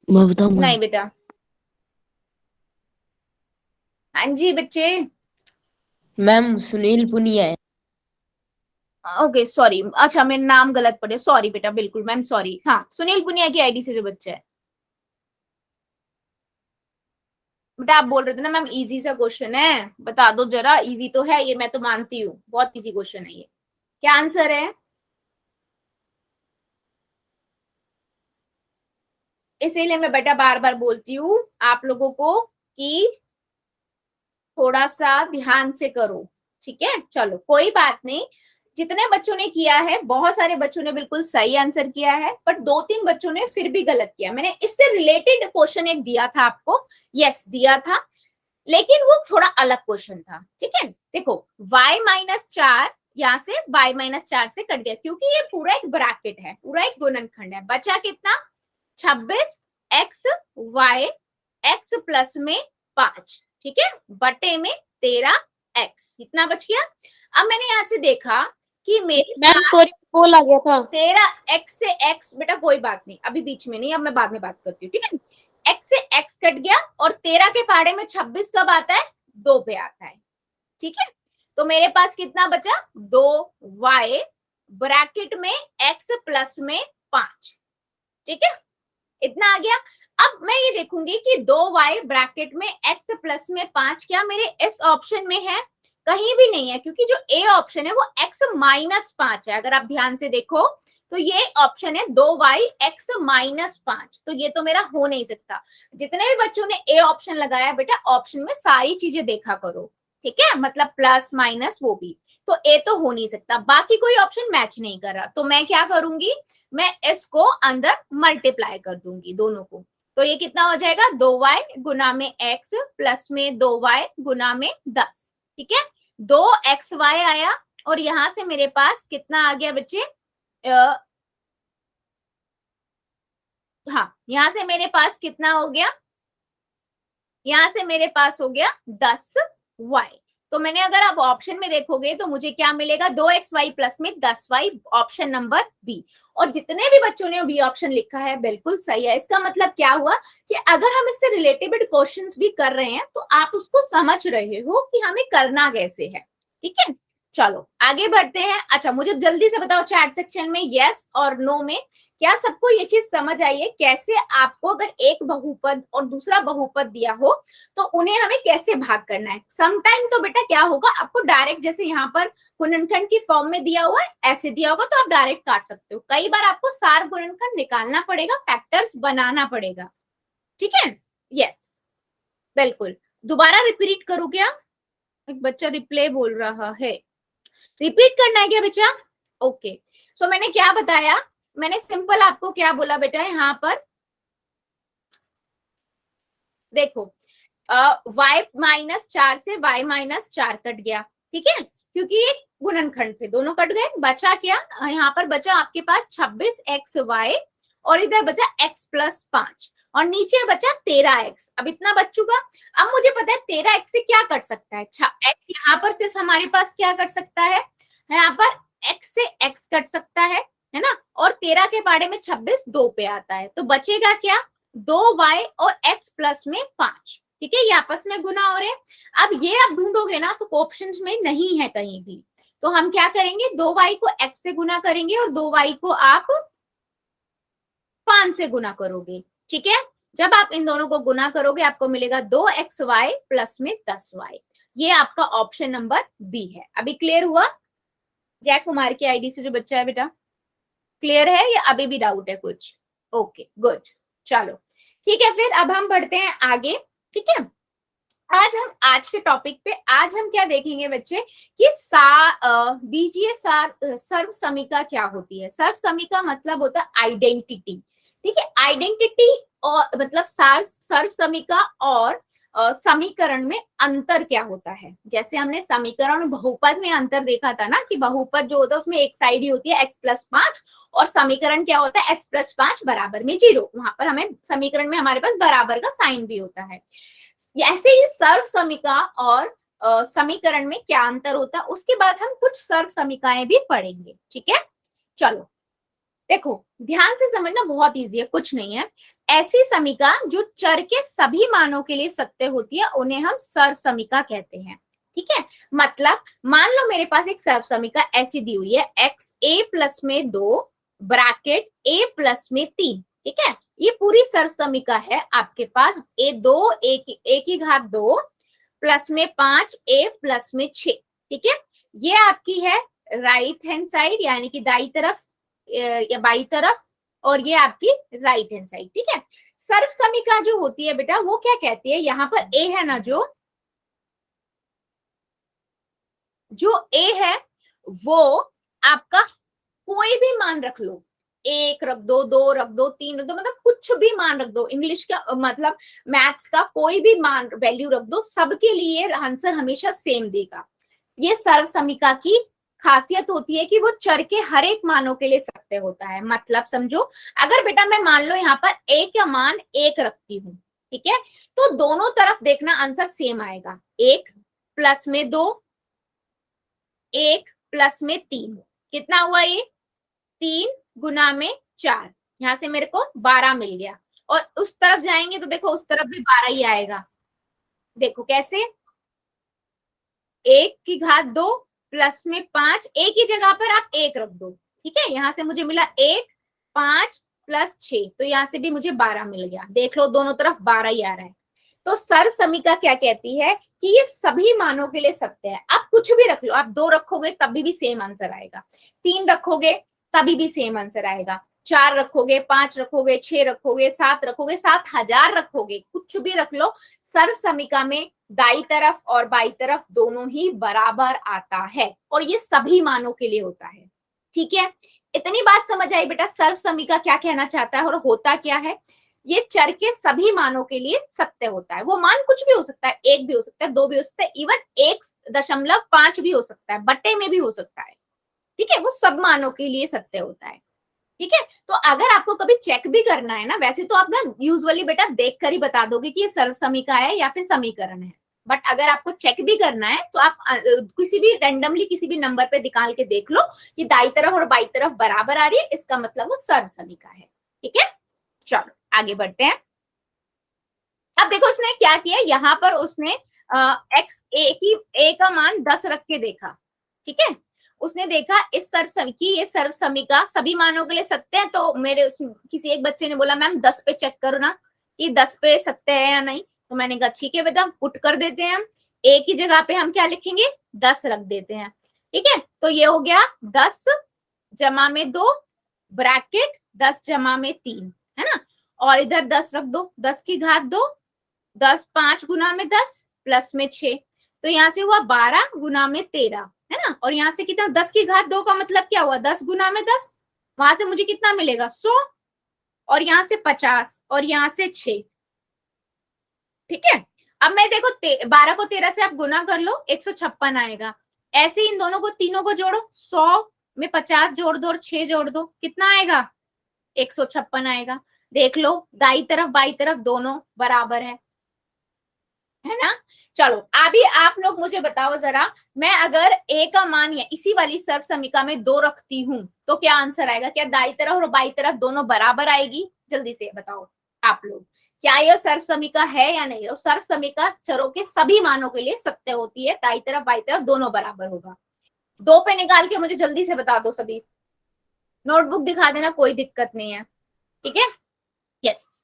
मैं बताऊं नहीं बेटा। हाँ जी बच्चे। मैम सुनील पुनिया है। ओके सॉरी, अच्छा मेरा नाम गलत पड़े, सॉरी बेटा, बिल्कुल मैम सॉरी। हाँ, सुनील पुनिया की आईडी से जो बच्चा है बेटा, आप बोल रहे थे ना मैम इजी सा क्वेश्चन है, बता दो जरा। इजी तो है ये, मैं तो मानती हूँ बहुत इजी क्वेश्चन है ये। क्या आंसर है? इसीलिए मैं बेटा बार बार बोलती हूँ आप लोगों को कि थोड़ा सा ध्यान से करो, ठीक है। चलो कोई बात नहीं, जितने बच्चों ने किया है, बहुत सारे बच्चों ने बिल्कुल सही आंसर किया है, पर 2-3 बच्चों ने फिर भी गलत किया। मैंने इससे रिलेटेड क्वेश्चन एक दिया था आपको, यस दिया था, लेकिन वो थोड़ा अलग क्वेश्चन था, ठीक है। देखो y-4 यहाँ से y-4 से कट गया, क्योंकि ये पूरा एक ब्रैकेट है, पूरा एक गुणनखंड है। बचा कितना? 26 x y x प्लस में 5, ठीक है, बटे में 13 x, इतना बच गया। अब मैंने यहाँ से देखा कि मेरे मैम सॉरी, कॉल आ गया था। 13 x से x, बेटा कोई बात नहीं, अभी बीच में नहीं, अब मैं बाद में बात करती हूँ, ठीक है। x से x कट गया, और 13 के पहाड़े में 26 कब आता है? 2 पे आता है, ठीक है। तो मेरे पास कितना बचा? 2y ब्रैकेट में x प्लस में 5, ठीक है, इतना आ गया। अब मैं ये देखूंगी कि 2y ब्रैकेट में x प्लस में 5 क्या मेरे इस ऑप्शन में है? कहीं भी नहीं है, क्योंकि जो ए ऑप्शन है वो x-5 है। अगर आप ध्यान से देखो तो ये ऑप्शन है 2y x-5, तो ये तो मेरा हो नहीं सकता। जितने भी बच्चों ने ए ऑप्शन लगाया बेटा, ऑप्शन में सारी चीजें देखा करो, ठीक है, मतलब प्लस माइनस वो भी, तो ए तो हो नहीं सकता। बाकी कोई ऑप्शन मैच नहीं कर रहा, तो मैं क्या करूंगी, मैं इसको अंदर मल्टीप्लाई कर दूंगी दोनों को। तो ये कितना हो जाएगा? 2y गुना में x प्लस में 2y गुना में 10, ठीक है। 2xy आया, और यहां से मेरे पास कितना आ गया बच्चे? हाँ, यहां से मेरे पास कितना हो गया? यहां से मेरे पास हो गया 10y। तो मैंने, अगर आप ऑप्शन में देखोगे तो मुझे क्या मिलेगा? 2xy प्लस में 10y, ऑप्शन नंबर बी। और जितने भी बच्चों ने बी ऑप्शन लिखा है बिल्कुल सही है। इसका मतलब क्या हुआ कि अगर हम इससे रिलेटेड क्वेश्चंस भी कर रहे हैं तो आप उसको समझ रहे हो कि हमें करना कैसे है, ठीक है। चलो आगे बढ़ते हैं। अच्छा मुझे जल्दी से बताओ चैट सेक्शन में यस और नो में, क्या सबको ये चीज समझ आई है कैसे आपको अगर एक बहुपद और दूसरा बहुपद दिया हो तो उन्हें हमें कैसे भाग करना है? समटाइम तो बेटा क्या होगा, आपको डायरेक्ट जैसे यहाँ पर गुणनखंड की फॉर्म में दिया हुआ है ऐसे दिया होगा तो आप डायरेक्ट काट सकते हो। कई बार आपको सार गुणनखंड निकालना पड़ेगा, फैक्टर्स बनाना पड़ेगा, ठीक है। यस बिल्कुल। दोबारा रिपीट करूं क्या? एक बच्चा रिप्ले बोल रहा है, रिपीट करना है क्या बच्चा? ओके। सो मैंने क्या बताया, मैंने सिंपल आपको क्या बोला बेटा, यहाँ पर देखो y-4 से y-4 कट गया, ठीक है, क्योंकि ये गुणनखंड थे, दोनों कट गए। बचा क्या? यहाँ पर बचा आपके पास 26xy, और इधर बचा x प्लस 5, और नीचे बचा 13x। अब इतना बच चुका। अब मुझे पता है 13x से क्या कट सकता है? x यहाँ पर सिर्फ हमारे पास क्या कट सकता है? यहाँ पर x से x कट सकता है ना, और 13 के बारे में 26 2 पे आता है, तो बचेगा क्या? 2y और x प्लस में 5, ठीक है, ये आपस में गुना हो रहे हैं। अब ये आप ढूंढोगे ना तो ऑप्शंस में नहीं है कहीं भी, तो हम क्या करेंगे? 2y को x से गुना करेंगे और 2y को आप 5 से गुना करोगे, ठीक है। जब आप इन दोनों को गुना करोगे आपको मिलेगा 2xy प्लस में 10y। ये आपका ऑप्शन नंबर बी है। अभी क्लियर हुआ? जय कुमार की आईडी से जो बच्चा है बेटा, क्लियर है या अभी भी डाउट है कुछ? ओके गुड, चलो ठीक है, फिर अब हम बढ़ते हैं आगे, ठीक है। आज के टॉपिक पे आज हम क्या देखेंगे बच्चे कि बीजीय सर्व समीका क्या होती है। सर्व समीका मतलब होता है आइडेंटिटी, ठीक है। आइडेंटिटी और मतलब सर्व समीका और समीकरण में अंतर क्या होता है। जैसे हमने समीकरण और बहुपद में अंतर देखा था ना कि बहुपद जो होता है उसमें एक साइड ही होती है x+5 और समीकरण क्या होता है x+5 बराबर में 0। वहां पर हमें समीकरण में हमारे पास बराबर का साइन भी होता है। ऐसे ही सर्व समीका और समीकरण में क्या अंतर होता है उसके बाद हम कुछ सर्व समीकाएं भी पढ़ेंगे, ठीक है। चलो देखो ध्यान से समझना, बहुत इजी है, कुछ नहीं है। ऐसी समीका जो चर के सभी मानों के लिए सत्य होती है उन्हें हम सर्व समीका कहते हैं, ठीक है। मतलब मान लो मेरे पास एक सर्व समीका ऐसी दी हुई है x a+2 ब्रैकेट a+3, ठीक है। ये पूरी सर्व समीका है आपके पास a की घात 2 +5 a+6, ठीक है। ये आपकी है राइट हैंड साइड यानी कि दाई तरफ या बाई तरफ, और ये आपकी राइट हैंड साइड, ठीक है। सर्व समीका जो होती है बेटा वो क्या कहती है, यहाँ पर a है ना, जो a है वो आपका कोई भी मान रख लो, 1 रख दो, 2 रख दो, 3 रख दो, मतलब कुछ भी मान रख दो। इंग्लिश का मतलब मैथ्स का कोई भी मान वैल्यू रख दो, सबके लिए आंसर हमेशा सेम देगा। ये सर्व समीका की खासियत होती है कि वो चर के हर एक मानों के लिए सत्य होता है। मतलब समझो अगर बेटा मैं मान लो यहाँ पर a का मान 1 रखती हूँ, ठीक है, तो दोनों तरफ देखना आंसर सेम आएगा। 1 प्लस में 2, 1 प्लस में 3, कितना हुआ ये 3 गुना में 4, यहां से मेरे को 12 मिल गया। और उस तरफ जाएंगे तो देखो उस तरफ भी 12 ही आएगा। देखो कैसे, 1 की घात 2 प्लस में 5, एक ही जगह पर आप 1 रख दो, ठीक है। यहां से मुझे मिला 1, 5 + 6, तो यहां से भी मुझे 12 मिल गया। देख लो दोनों तरफ 12 ही आ रहा है। तो सर्व समीका क्या कहती है कि ये सभी मानों के लिए सत्य है। आप कुछ भी रख लो, आप 2 रखोगे तभी भी सेम आंसर आएगा, 3 रखोगे तभी भी सेम आंसर आएगा, 4 रखोगे, 5 रखोगे, 6 रखोगे, 7 रखोगे, 7000 रखोगे, कुछ भी रख लो, सर्व समीका में दाई तरफ और बाई तरफ दोनों ही बराबर आता है और ये सभी मानों के लिए होता है, ठीक है। इतनी बात समझ आई बेटा, सर्व समीका क्या कहना चाहता है और होता क्या है। ये चर के सभी मानों के लिए सत्य होता है। वो मान कुछ भी हो सकता है, 1 भी हो सकता है, 2 भी हो सकता है, इवन 1.5 भी हो सकता है, बट्टे में भी हो सकता है, ठीक है। वो सब मानों के लिए सत्य होता है, ठीक है। तो अगर आपको कभी चेक भी करना है ना, वैसे तो आप ना यूजुअली बेटा देख कर ही बता दोगे कि ये सर्व समीका है या फिर समीकरण है, बट अगर आपको चेक भी करना है तो आप किसी भी रैंडमली किसी भी नंबर पे निकाल के देख लो कि दाई तरफ और बाई तरफ बराबर आ रही है, इसका मतलब वो सर्व समीका है, ठीक है। चलो आगे बढ़ते हैं। अब देखो उसने क्या किया, यहाँ पर उसने एक्स ए का मान 10 रख के देखा, ठीक है। उसने देखा इस ये सर्व समीका सभी मानों के लिए सत्य है, तो किसी एक बच्चे ने बोला मैम 10 पे चेक करो ना कि 10 पे सत्य है या नहीं। तो मैंने कहा ठीक है बेटा, पुट कर देते हैं हम, ए की जगह पे हम क्या लिखेंगे 10 रख देते हैं, ठीक है। तो ये हो गया 10 जमा में 2 ब्रैकेट 10 जमा में 3, है ना। और इधर 10 रख दो, 10 की घात 2, 10 5 गुना में 10 प्लस में 6, तो यहाँ से हुआ 12 गुना में 13, है ना। और यहाँ से कितना 10 की घात 2 का मतलब क्या हुआ 10 गुना में 10, वहां से मुझे कितना मिलेगा 100, और यहाँ से 50 और यहाँ से 6, ठीक है। अब मैं देखो 12 को 13 से आप गुना कर लो 156 आएगा। ऐसे ही इन दोनों को तीनों को जोड़ो, 100 में 50 जोड़ दो और 6 जोड़ दो, कितना आएगा 156 आएगा। देख लो दाई तरफ बाई तरफ दोनों बराबर है ना। चलो अभी आप लोग मुझे बताओ जरा, मैं अगर a का मान या इसी वाली सर्व समीका में 2 रखती हूँ तो क्या आंसर आएगा, क्या दाई तरफ और बाई तरफ दोनों बराबर आएगी, जल्दी से बताओ आप लोग, क्या यह सर्व समीका है या नहीं। और सर्व समीका चरों के सभी मानों के लिए सत्य होती है, दाई तरफ बाई तरफ दोनों बराबर होगा। 2 पे निकाल के मुझे जल्दी से बता दो सभी, नोटबुक दिखा देना, कोई दिक्कत नहीं है, ठीक है। यस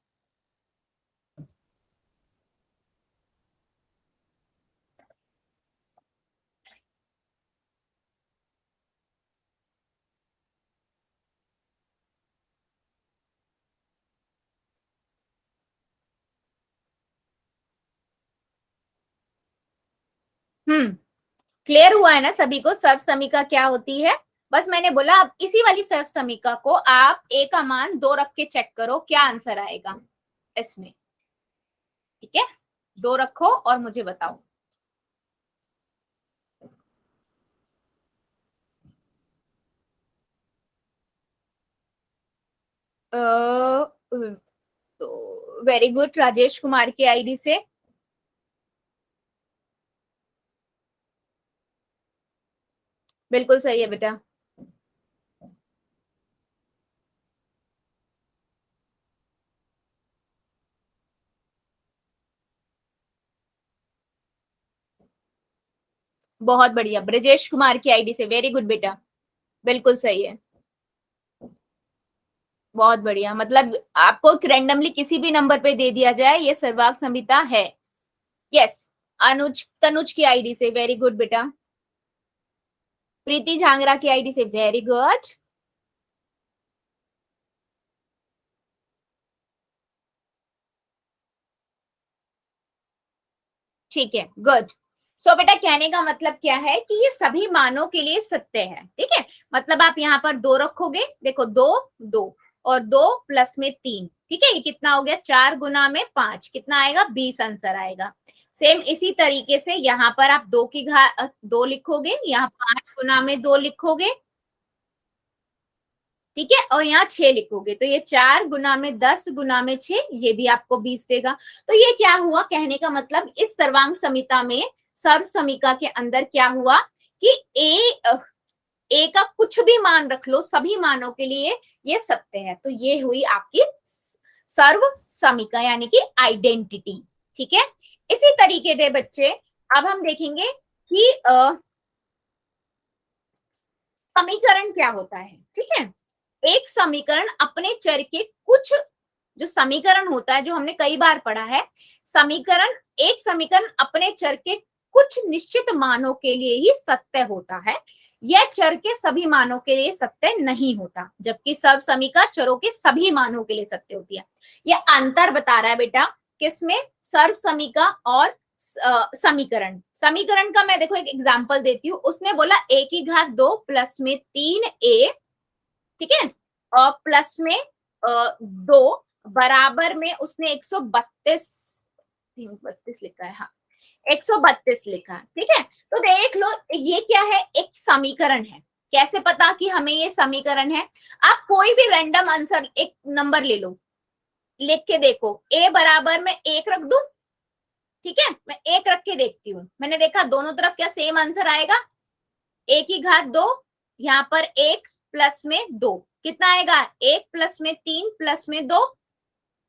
क्लियर हुआ है ना सभी को सर्व समीका क्या होती है? बस मैंने बोला अब इसी वाली सर्व समीका को आप ए का मान 2 रख के चेक करो क्या आंसर आएगा इसमें। ठीक है, 2 रखो और मुझे बताओ। वेरी गुड, राजेश कुमार की आईडी से। बिल्कुल सही है बेटा। बहुत बढ़िया, ब्रजेश कुमार की आईडी से, वेरी गुड बेटा, बिल्कुल सही है, बहुत बढ़िया। मतलब आपको रैंडमली किसी भी नंबर पे दे दिया जाए ये सर्वांग संहिता है। यस, अनुज तनुज की आईडी से, वेरी गुड बेटा। प्रीति झांगरा की आईडी से, वेरी गुड। ठीक है, गुड। सो बेटा कहने का मतलब क्या है कि ये सभी मानों के लिए सत्य है। ठीक है, मतलब आप यहाँ पर 2 रखोगे, देखो 2 2 और 2 प्लस में 3, ठीक है, ये कितना हो गया 4 गुना में 5, कितना आएगा 20 आंसर आएगा। सेम इसी तरीके से यहाँ पर आप 2 की घात 2 लिखोगे, यहाँ 5 गुना में 2 लिखोगे, ठीक है, और यहाँ 6 लिखोगे तो ये 4 गुना में 10 गुना में 6, ये भी आपको 20 देगा। तो ये क्या हुआ, कहने का मतलब इस सर्वांग समीता में सर्व समीका के अंदर क्या हुआ कि ए का कुछ भी मान रख लो, सभी मानों के लिए ये सत्य है। तो ये हुई आपकी सर्व समीका यानी कि आइडेंटिटी। ठीक है, इसी तरीके से बच्चे अब हम देखेंगे कि समीकरण क्या होता है। ठीक है, एक समीकरण अपने चर के कुछ, जो समीकरण होता है जो हमने कई बार पढ़ा है, समीकरण एक समीकरण अपने चर के कुछ निश्चित मानों के लिए ही सत्य होता है, यह चर के सभी मानों के लिए सत्य नहीं होता, जबकि सर्व समीका चरों के सभी मानों के लिए सत्य होती है। यह अंतर बता रहा है बेटा किसमें, सर्व समीका और समीकरण। समीकरण का मैं देखो एक एग्जांपल देती हूँ, उसने बोला a की घात 2 प्लस में 3a, ठीक है, और प्लस में 2 बराबर में उसने 132 लिखा है, हाँ 132 लिखा है। ठीक है, तो देख लो ये क्या है, एक समीकरण है। कैसे पता कि हमें ये समीकरण है, आप कोई भी रैंडम आंसर एक नंबर ले लो, लिख के देखो, a बराबर में 1 रख दूं, ठीक है, मैं 1 रख के देखती हूँ, मैंने देखा दोनों तरफ क्या सेम आंसर आएगा, a की घात 2, यहाँ पर 1 प्लस में 2 कितना आएगा, 1 प्लस में 3 प्लस में 2,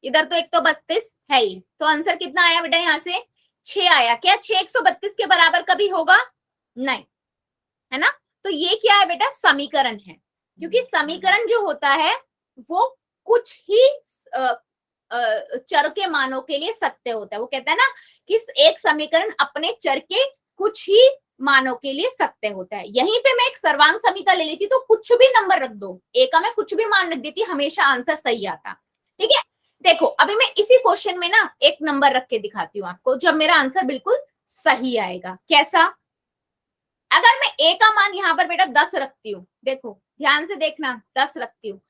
इधर तो 132 है ही, तो आंसर कितना आया बेटा, यहाँ से 6 आया। क्या 6 132 के बराबर कभी होगा, नहीं, है ना। तो ये क्या है बेटा, समीकरण है, क्योंकि समीकरण जो होता है वो कुछ ही चर के मानों के लिए सत्य होता है। वो कहता है ना कि एक समीकरण अपने चर के कुछ ही मानों के लिए सत्य होता है। यहीं पे मैं एक सर्वांग समीकरण ले लेती तो कुछ भी नंबर रख दो, ए का मैं कुछ भी मान रख देती, हमेशा आंसर सही आता। ठीक है, देखो अभी मैं इसी क्वेश्चन में ना एक नंबर रख के दिखाती हूँ आपको, जब मेरा आंसर बिल्कुल सही आएगा। कैसा, अगर मैं ए का मान यहाँ पर बेटा 10 रखती हूँ, देखो ध्यान से देखना, 10 रखती हूँ,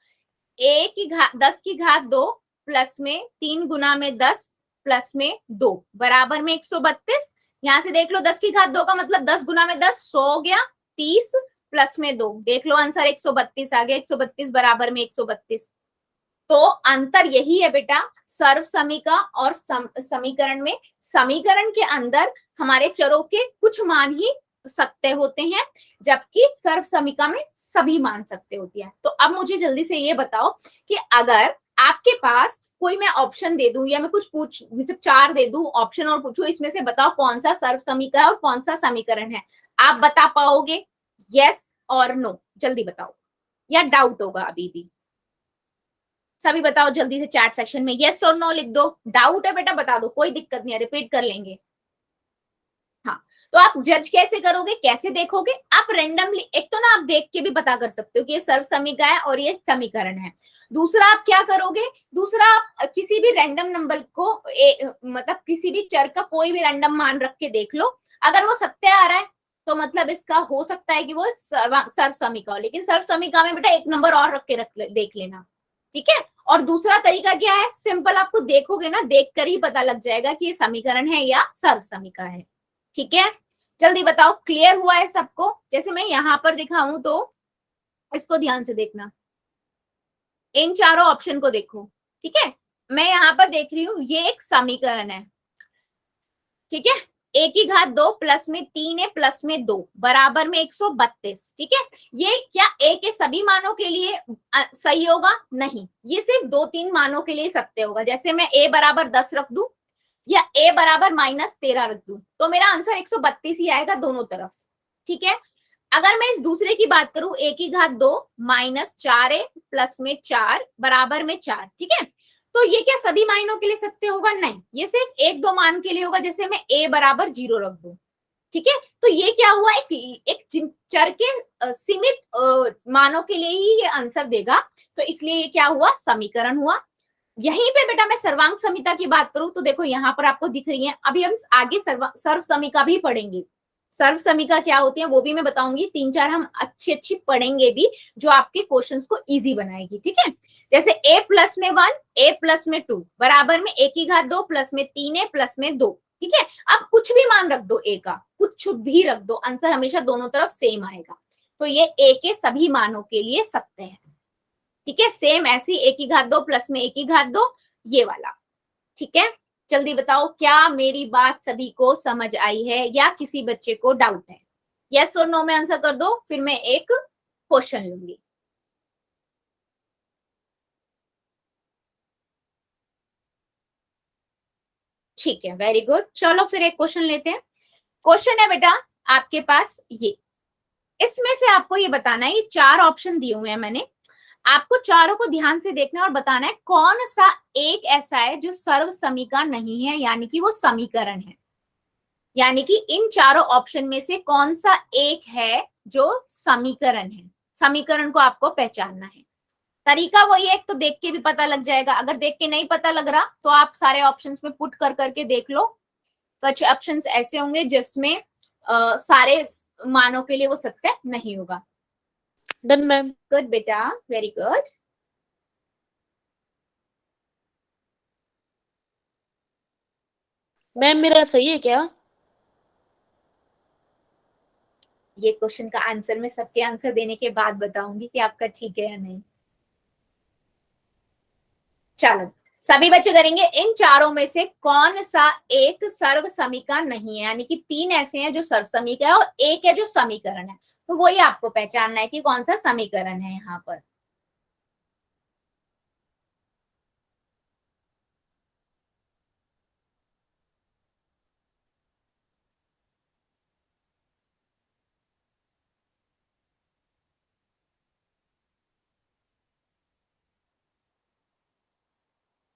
ए की घात 10 की घात 2 प्लस में 3 गुना में 10 प्लस में 2 बराबर में 132, यहाँ से देख लो 10 की घात 2 का मतलब 10 गुना में 10 100 हो गया, 30 प्लस में 2, देख लो आंसर 132 आ गया, 132 बराबर में 132। तो अंतर यही है बेटा सर्व समीका और समीकरण में, समीकरण के अंदर हमारे चरों के कुछ मान ही सत्य होते हैं, जबकि सर्व समीका में सभी मान सत्य होती है। तो अब मुझे जल्दी से ये बताओ कि अगर आपके पास कोई मैं ऑप्शन दे दूं या मैं कुछ पूछ, मतलब 4 दे दूं ऑप्शन और पूछूं इसमें से बताओ कौन सा सर्व समीका है और कौन सा समीकरण है, आप बता पाओगे, यस और नो, जल्दी बताओ, या डाउट होगा अभी भी, सभी बताओ जल्दी से चैट सेक्शन में, यस और नो लिख दो, डाउट है बेटा बता दो, कोई दिक्कत नहीं है, रिपीट कर लेंगे। हाँ, तो आप जज कैसे करोगे, कैसे देखोगे, आप रेंडमली, एक तो ना आप देख के भी पता कर सकते हो कि ये सर्व समीका है और ये समीकरण है। दूसरा आप क्या करोगे, दूसरा आप किसी भी रैंडम नंबर को मतलब किसी भी चर का कोई भी रैंडम मान रख के देख लो, अगर वो सत्य आ रहा है तो मतलब इसका हो सकता है कि वो सर्व समीका हो, लेकिन सर्व समीका में बेटा एक नंबर और रख के देख लेना, ठीक है। और दूसरा तरीका क्या है, सिंपल, आपको देखोगे ना, देखकर ही पता लग जाएगा कि ये समीकरण है या सर्व समीका है, ठीक है। जल्दी बताओ, क्लियर हुआ है सबको? जैसे मैं यहाँ पर दिखाऊं तो इसको ध्यान से देखना, इन चारों ऑप्शन को देखो, ठीक है। मैं यहाँ पर देख रही हूँ, ये एक समीकरण है, ठीक है। a की घात 2 प्लस में 3 है प्लस में 2 बराबर में 132, ठीक है। ये क्या a के सभी मानों के लिए सही होगा? नहीं, ये सिर्फ 2-3 मानों के लिए सत्य होगा। जैसे मैं a बराबर 10 रख दूं या a बराबर -13 रख दूं तो मेरा आंसर 132 ही आएगा दोनों तरफ, ठीक है। अगर मैं इस दूसरे की बात करूं, a की घात 2 -4a प्लस में 4 बराबर में 4, ठीक है, तो ये क्या सभी मानों के लिए सत्य होगा? नहीं, ये सिर्फ 1-2 मान के लिए होगा। जैसे मैं a बराबर 0 रख दूं, ठीक है, तो ये क्या हुआ, एक चर के सीमित मानों के लिए ही ये आंसर देगा, तो इसलिए ये क्या हुआ, समीकरण हुआ। यहीं पे बेटा मैं सर्वांग समीका की बात करूं तो देखो यहाँ पर आपको दिख रही है, अभी हम आगे सर्व समीका भी पढ़ेंगे। सर्व समीका क्या होती है वो भी मैं बताऊंगी, 3-4 हम अच्छी पढ़ेंगे भी, जो आपके क्वेश्चंस को इजी बनाएगी, ठीक है। जैसे a प्लस में 1, a प्लस में 2 बराबर में a की घात 2 प्लस में 3a प्लस में 2, ठीक है। अब कुछ भी मान रख दो a का, कुछ भी रख दो, आंसर हमेशा दोनों तरफ सेम आएगा। तो ये a के सभी मानों के लिए सत्य है, ठीक है। सेम ऐसी a की घात 2 प्लस में a की घात 2, ये वाला, ठीक है। जल्दी बताओ, क्या मेरी बात सभी को समझ आई है या किसी बच्चे को डाउट है? यस और नो में आंसर कर दो, फिर मैं एक क्वेश्चन लूंगी। ठीक है, वेरी गुड। चलो फिर एक क्वेश्चन लेते हैं। क्वेश्चन है बेटा आपके पास ये, इसमें से आपको ये बताना है, ये 4 ऑप्शन दिए हुए हैं मैंने, आपको चारों को ध्यान से देखना है और बताना है कौन सा एक ऐसा है जो सर्व समीका नहीं है, यानी कि वो समीकरण है। यानी कि इन चारों ऑप्शन में से कौन सा एक है जो समीकरण है, समीकरण को आपको पहचानना है। तरीका वही है, एक तो देख के भी पता लग जाएगा, अगर देख के नहीं पता लग रहा तो आप सारे ऑप्शंस में पुट कर करके देख लो। कुछ ऑप्शंस ऐसे होंगे जिसमें सारे मानों के लिए वो सत्य नहीं होगा। Done ma'am. गुड बेटा, वेरी गुड। मैम मेरा सही है क्या? ये क्वेश्चन का आंसर मैं सबके आंसर देने के बाद बताऊंगी कि आपका ठीक है या नहीं। चलो सभी बच्चे करेंगे, इन चारों में से कौन सा एक सर्व समीका नहीं है, यानी कि 3 ऐसे हैं जो सर्व समीका है और एक है जो समीकरण है, तो वही आपको पहचानना है कि कौन सा समीकरण है यहाँ पर।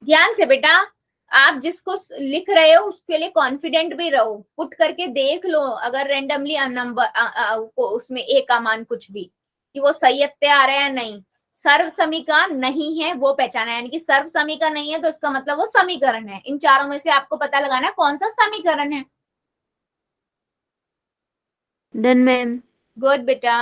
ध्यान से बेटा, आप जिसको लिख रहे हो उसके लिए कॉन्फिडेंट भी रहो, पुट करके देख लो, अगर रेंडमली नंबर उसमें ए का मान कुछ भी, कि वो सत्य आ रहा है या नहीं। सर्व समीका नहीं है वो पहचाना है, यानी कि सर्व समीका नहीं है तो इसका मतलब वो समीकरण है। इन चारों में से आपको पता लगाना है कौन सा समीकरण है। Done ma'am. गुड बेटा।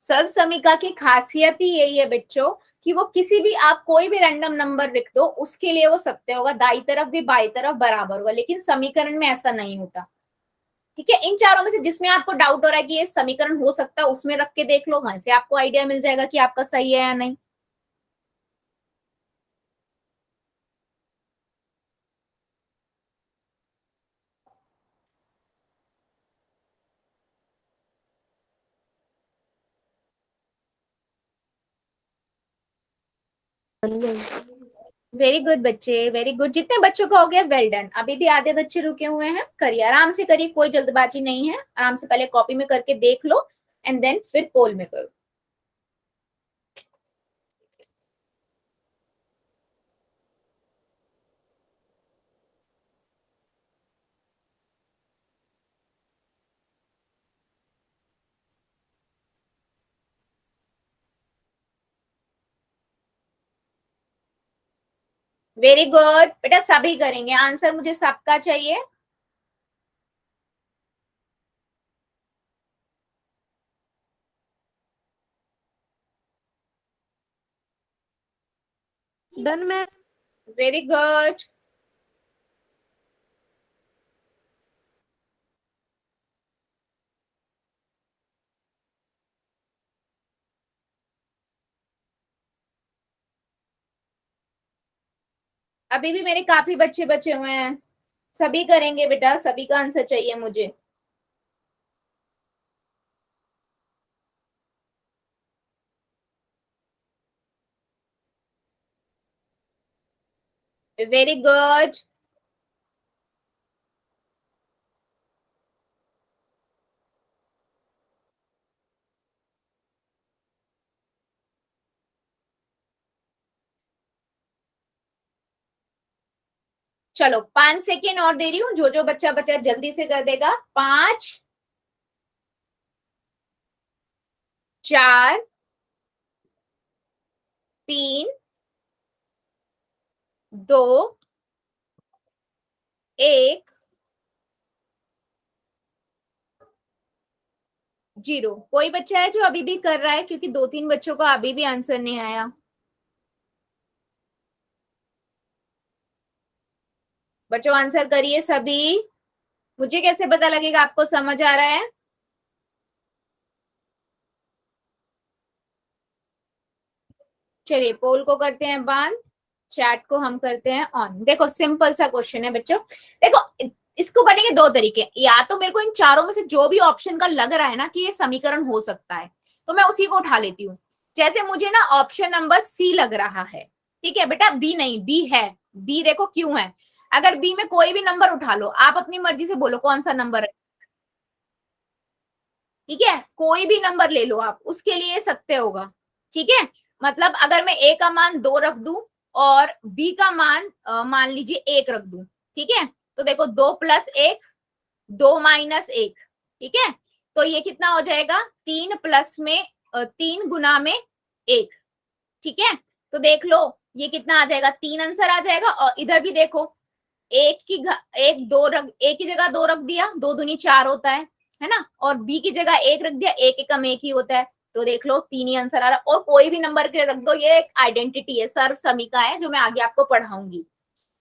सर्व समीका की खासियत ही यही है बच्चों कि वो किसी भी, आप कोई भी रैंडम नंबर लिख दो उसके लिए वो सत्य होगा, दाई तरफ भी बाई तरफ बराबर होगा, लेकिन समीकरण में ऐसा नहीं होता, ठीक है। इन चारों में से जिसमें आपको डाउट हो रहा है कि ये समीकरण हो सकता है, उसमें रख के देख लो, वहां से आपको आइडिया मिल जाएगा कि आपका सही है या नहीं। वेरी गुड बच्चे, वेरी गुड। जितने बच्चों का हो गया वेल डन। अभी भी आधे बच्चे रुके हुए हैं, करिए, आराम से करिए, कोई जल्दबाजी नहीं है, आराम से पहले कॉपी में करके देख लो एंड देन फिर पोल में करो। वेरी गुड बेटा, सभी करेंगे। आंसर मुझे सबका चाहिए। Done, ma'am. Very good. अभी भी मेरे काफी बच्चे बचे हुए हैं, सभी करेंगे बेटा, सभी का आंसर चाहिए मुझे। Very good. चलो 5 सेकेंड और दे रही हूँ, जो जो बच्चा बच्चा जल्दी से कर देगा। 5, 4, 3, 2, 1, 0। कोई बच्चा है जो अभी भी कर रहा है? क्योंकि 2-3 बच्चों को अभी भी आंसर नहीं आया। बच्चों आंसर करिए सभी। मुझे कैसे पता लगेगा आपको समझ आ रहा है? चलिए पोल को करते हैं बंद, चैट को हम करते हैं ऑन। देखो सिंपल सा क्वेश्चन है बच्चों। देखो इसको करने के दो तरीके, या तो मेरे को इन चारों में से जो भी ऑप्शन का लग रहा है ना कि ये समीकरण हो सकता है, तो मैं उसी को उठा लेती हूँ। जैसे मुझे ना ऑप्शन नंबर सी लग रहा है, ठीक है बेटा, बी नहीं, बी है। बी देखो क्यों है। अगर बी में कोई भी नंबर उठा लो, आप अपनी मर्जी से बोलो कौन सा नंबर है, ठीक है, कोई भी नंबर ले लो आप, उसके लिए सत्य होगा। ठीक है, मतलब अगर मैं ए का मान 2 रख दूं और बी का मान मान लीजिए 1 रख दूं, ठीक है, तो देखो 2 + 1, 2 - 1, ठीक है, तो ये कितना हो जाएगा? 3 प्लस में 3 गुना में 1, ठीक है, तो देख लो ये कितना आ जाएगा? 3 आंसर आ जाएगा। और इधर भी देखो, एक की जगह 2 रख दिया, 2 दूनी 4 होता है ना, और बी की जगह 1 रख दिया, 1 एकम 1 ही होता है, तो देख लो 3 ही आंसर आ रहा है। और कोई भी नंबर के रख दो, ये एक आइडेंटिटी है, सर्व समीका है, जो मैं आगे आपको पढ़ाऊंगी।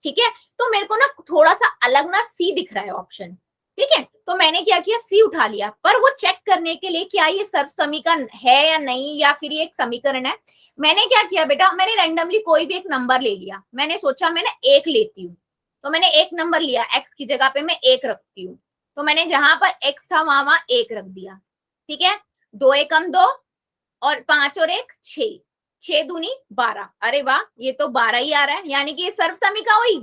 ठीक है, तो मेरे को ना थोड़ा सा अलग ना सी दिख रहा है ऑप्शन, ठीक है, तो मैंने क्या किया, सी उठा लिया। पर वो चेक करने के लिए क्या ये सर्व समीका है या नहीं, या फिर ये एक समीकरण है, मैंने क्या किया बेटा, मैंने रैंडमली कोई भी एक नंबर ले लिया। मैंने सोचा मैंने 1 लेती हूँ, तो मैंने एक नंबर लिया, x की जगह पे मैं 1 रखती हूँ, तो मैंने जहां पर x था वहां 1 रख दिया। ठीक है, 2 एकम 2 और 5 और 1 6, 6 दूनी 12। अरे वाह, ये तो 12 ही आ रहा है, यानी कि ये सर्व समीका हुई।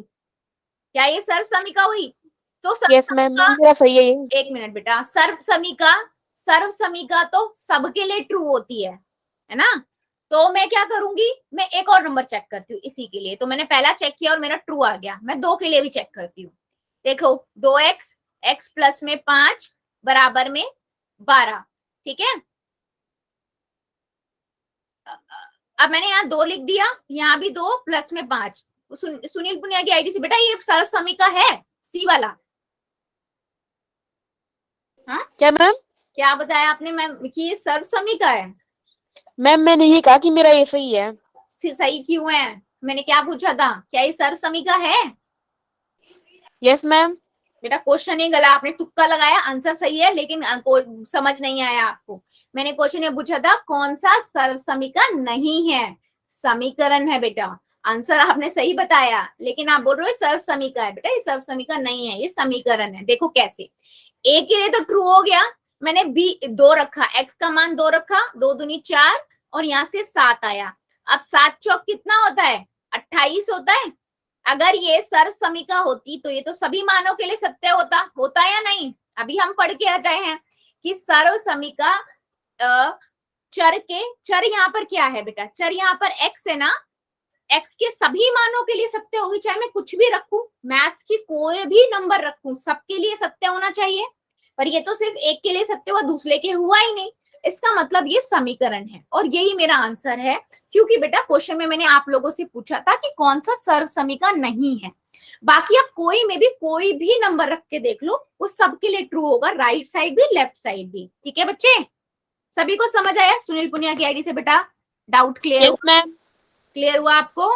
क्या ये सर्व समीका हुई? तो यस मैम, मेरा सही है ये। एक मिनट बेटा, सर्व समीका तो सबके लिए ट्रू होती है ना। तो मैं क्या करूंगी, मैं एक और नंबर चेक करती हूँ इसी के लिए। तो मैंने पहला चेक किया और मेरा ट्रू आ गया, मैं 2 के लिए भी चेक करती हूँ। देखो 2x, x प्लस में 5 बराबर में 12, ठीक है। अब मैंने यहाँ 2 लिख दिया, यहाँ भी 2 प्लस में 5। सुनील पुनिया की आईडी से बेटा ये सर्व समीका है, सी वाला। हाँ क्या मैम? क्या बताया आपने मैम कि ये सर्व समीका है? मैम मैंने ये कहा कि मेरा ये सही है। सही क्यों है? मैंने क्या पूछा था, क्या ये सर्व समीका है? Yes ma'am. बेटा क्वेश्चन ही गला, आपने तुक्का लगाया, आंसर सही है लेकिन समझ नहीं आया आपको। मैंने क्वेश्चन ये पूछा था कौन सा सर्व समीका नहीं है, समीकरण है बेटा। आंसर आपने सही बताया, लेकिन आप बोल रहे हो सर्व समीका है। बेटा ये सर्व समीका नहीं है, ये समीकरण है। देखो कैसे, ए के लिए तो ट्रू हो गया, मैंने बी 2 रखा, एक्स का मान 2 रखा, 2 दूनी 4 और यहाँ से 7 आया। अब 7 चौक कितना होता है? 28 होता है। अगर ये सर्व समीका होती तो ये तो सभी मानों के लिए सत्य होता या नहीं? अभी हम पढ़ के रहे हैं कि सर्व समीका चर यहाँ पर क्या है बेटा, चर यहाँ पर x है ना, x के सभी मानों के लिए सत्य होगी, चाहे मैं कुछ भी रखूं, मैथ की कोई भी नंबर रखूं, सबके लिए सत्य होना चाहिए। पर ये तो सिर्फ एक के लिए सत्य हुआ, दूसरे के हुआ ही नहीं। इसका मतलब ये समीकरण है और यही मेरा आंसर है, क्योंकि बेटा क्वेश्चन में मैंने आप लोगों से पूछा था कि कौन सा सर्व समीकरण नहीं है। बाकी आप कोई में भी कोई भी नंबर रख के देख लो, वो सबके लिए ट्रू होगा, राइट साइड भी लेफ्ट साइड भी। ठीक है बच्चे, सभी को समझ आया सुनील पुनिया की आईडी से? बेटा doubt clear? Yes ma'am. Clear हुआ आपको?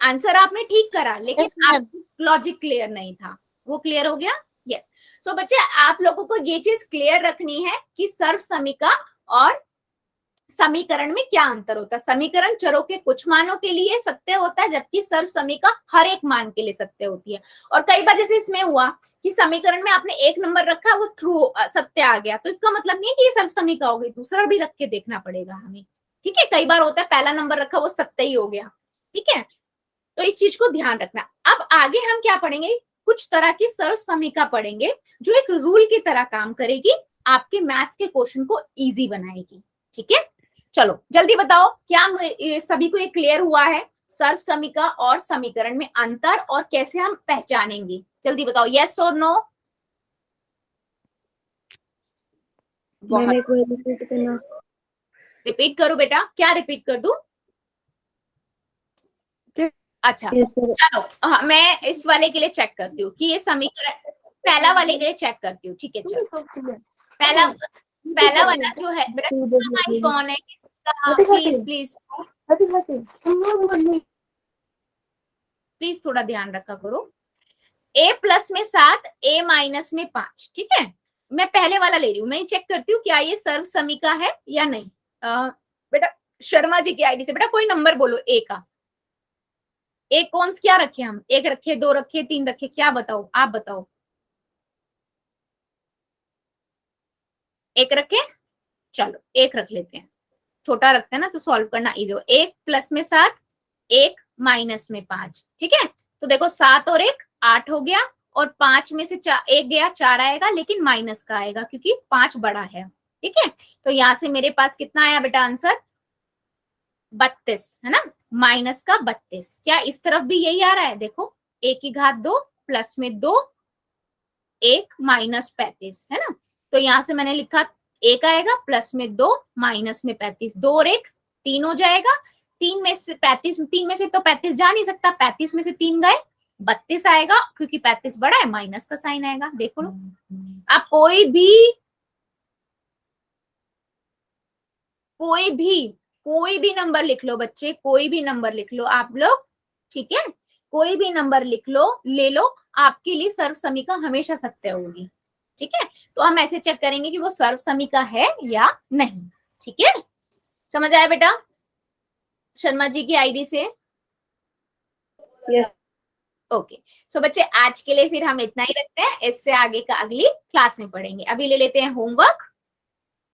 आंसर आपने ठीक करा, लेकिन Yes, ma'am. आपको लॉजिक क्लियर नहीं था, वो क्लियर हो गया? यस। सो बच्चे आप लोगों को ये चीज क्लियर रखनी है कि सर्व समीका और समीकरण में क्या अंतर होता है। समीकरण चरों के कुछ मानों के लिए सत्य होता है, जबकि सर्व समीका हर एक मान के लिए सत्य होती है। और कई बार जैसे इसमें हुआ कि समीकरण में आपने एक नंबर रखा, वो ट्रू सत्य आ गया, तो इसका मतलब नहीं है कि ये सर्व समीका हो गई, दूसरा भी रख के देखना पड़ेगा हमें। ठीक है, कई बार होता है पहला नंबर रखा वो सत्य ही हो गया। ठीक है, तो इस चीज को ध्यान रखना। अब आगे हम क्या पढ़ेंगे, कुछ तरह की सर्व समीका पढ़ेंगे जो एक रूल की तरह काम करेगी, आपके मैथ्स के क्वेश्चन को इजी बनाएगी। ठीक है, चलो जल्दी बताओ, क्या सभी को ये क्लियर हुआ है सर्व समीका और समीकरण में अंतर और कैसे हम पहचानेंगे? जल्दी बताओ, यस और नो? रिपीट करो बेटा, क्या रिपीट कर दूं? अच्छा चलो, हाँ मैं इस वाले के लिए चेक करती हूँ कि ये समीकरण, पहला वाले के लिए चेक करती हूँ। ठीक है, चलो पहला वाला जो है बेटा, माइक कौन है? प्लीज प्लीज प्लीज थोड़ा ध्यान रखा करो। a प्लस में 7, a माइनस में 5। ठीक है, मैं पहले वाला ले रही हूँ, मैं चेक करती हूँ क्या ये सर्व समीका है या नहीं। बेटा शर्मा जी की आईडी से बेटा कोई नंबर बोलो a का। एक कौन क्या रखे हम? एक रखे, दो रखे, तीन रखे, क्या बताओ? आप बताओ। एक रखे, चलो एक रख लेते हैं, छोटा रखते हैं ना तो सॉल्व करना इजी हो। 1 प्लस में 7, 1 माइनस में 5। ठीक है, तो देखो 7 और 1 8 हो गया, और 5 में से 1 गया, 4 आएगा, लेकिन माइनस का आएगा क्योंकि 5 बड़ा है। ठीक है, तो यहां से मेरे पास कितना आया बेटा आंसर? 32 है ना, माइनस का 32। क्या इस तरफ भी यही आ रहा है? देखो 1 की घात 2 प्लस में 2, 1 माइनस 35 है ना, तो यहां से मैंने लिखा 1 आएगा प्लस में 2 माइनस में 35, 2 और 1 3 हो जाएगा। 3 में से 35, 3 में से तो 35 जा नहीं सकता, 35 में से 3 गए, 32 आएगा, क्योंकि 35 बड़ा है, माइनस का साइन आएगा। देखो लो, आप कोई भी नंबर लिख लो बच्चे, कोई भी नंबर लिख लो आप लोग। ठीक है, कोई भी नंबर लिख लो, ले लो, आपके लिए सर्व समीका हमेशा सत्य होगी। ठीक है, तो हम ऐसे चेक करेंगे कि वो सर्व समीका है या नहीं। ठीक है, समझ आया बेटा शर्मा जी की आईडी से? यस। ओके, सो बच्चे आज के लिए फिर हम इतना ही रखते हैं, इससे आगे का अगली क्लास में पढ़ेंगे। अभी ले लेते हैं होमवर्क।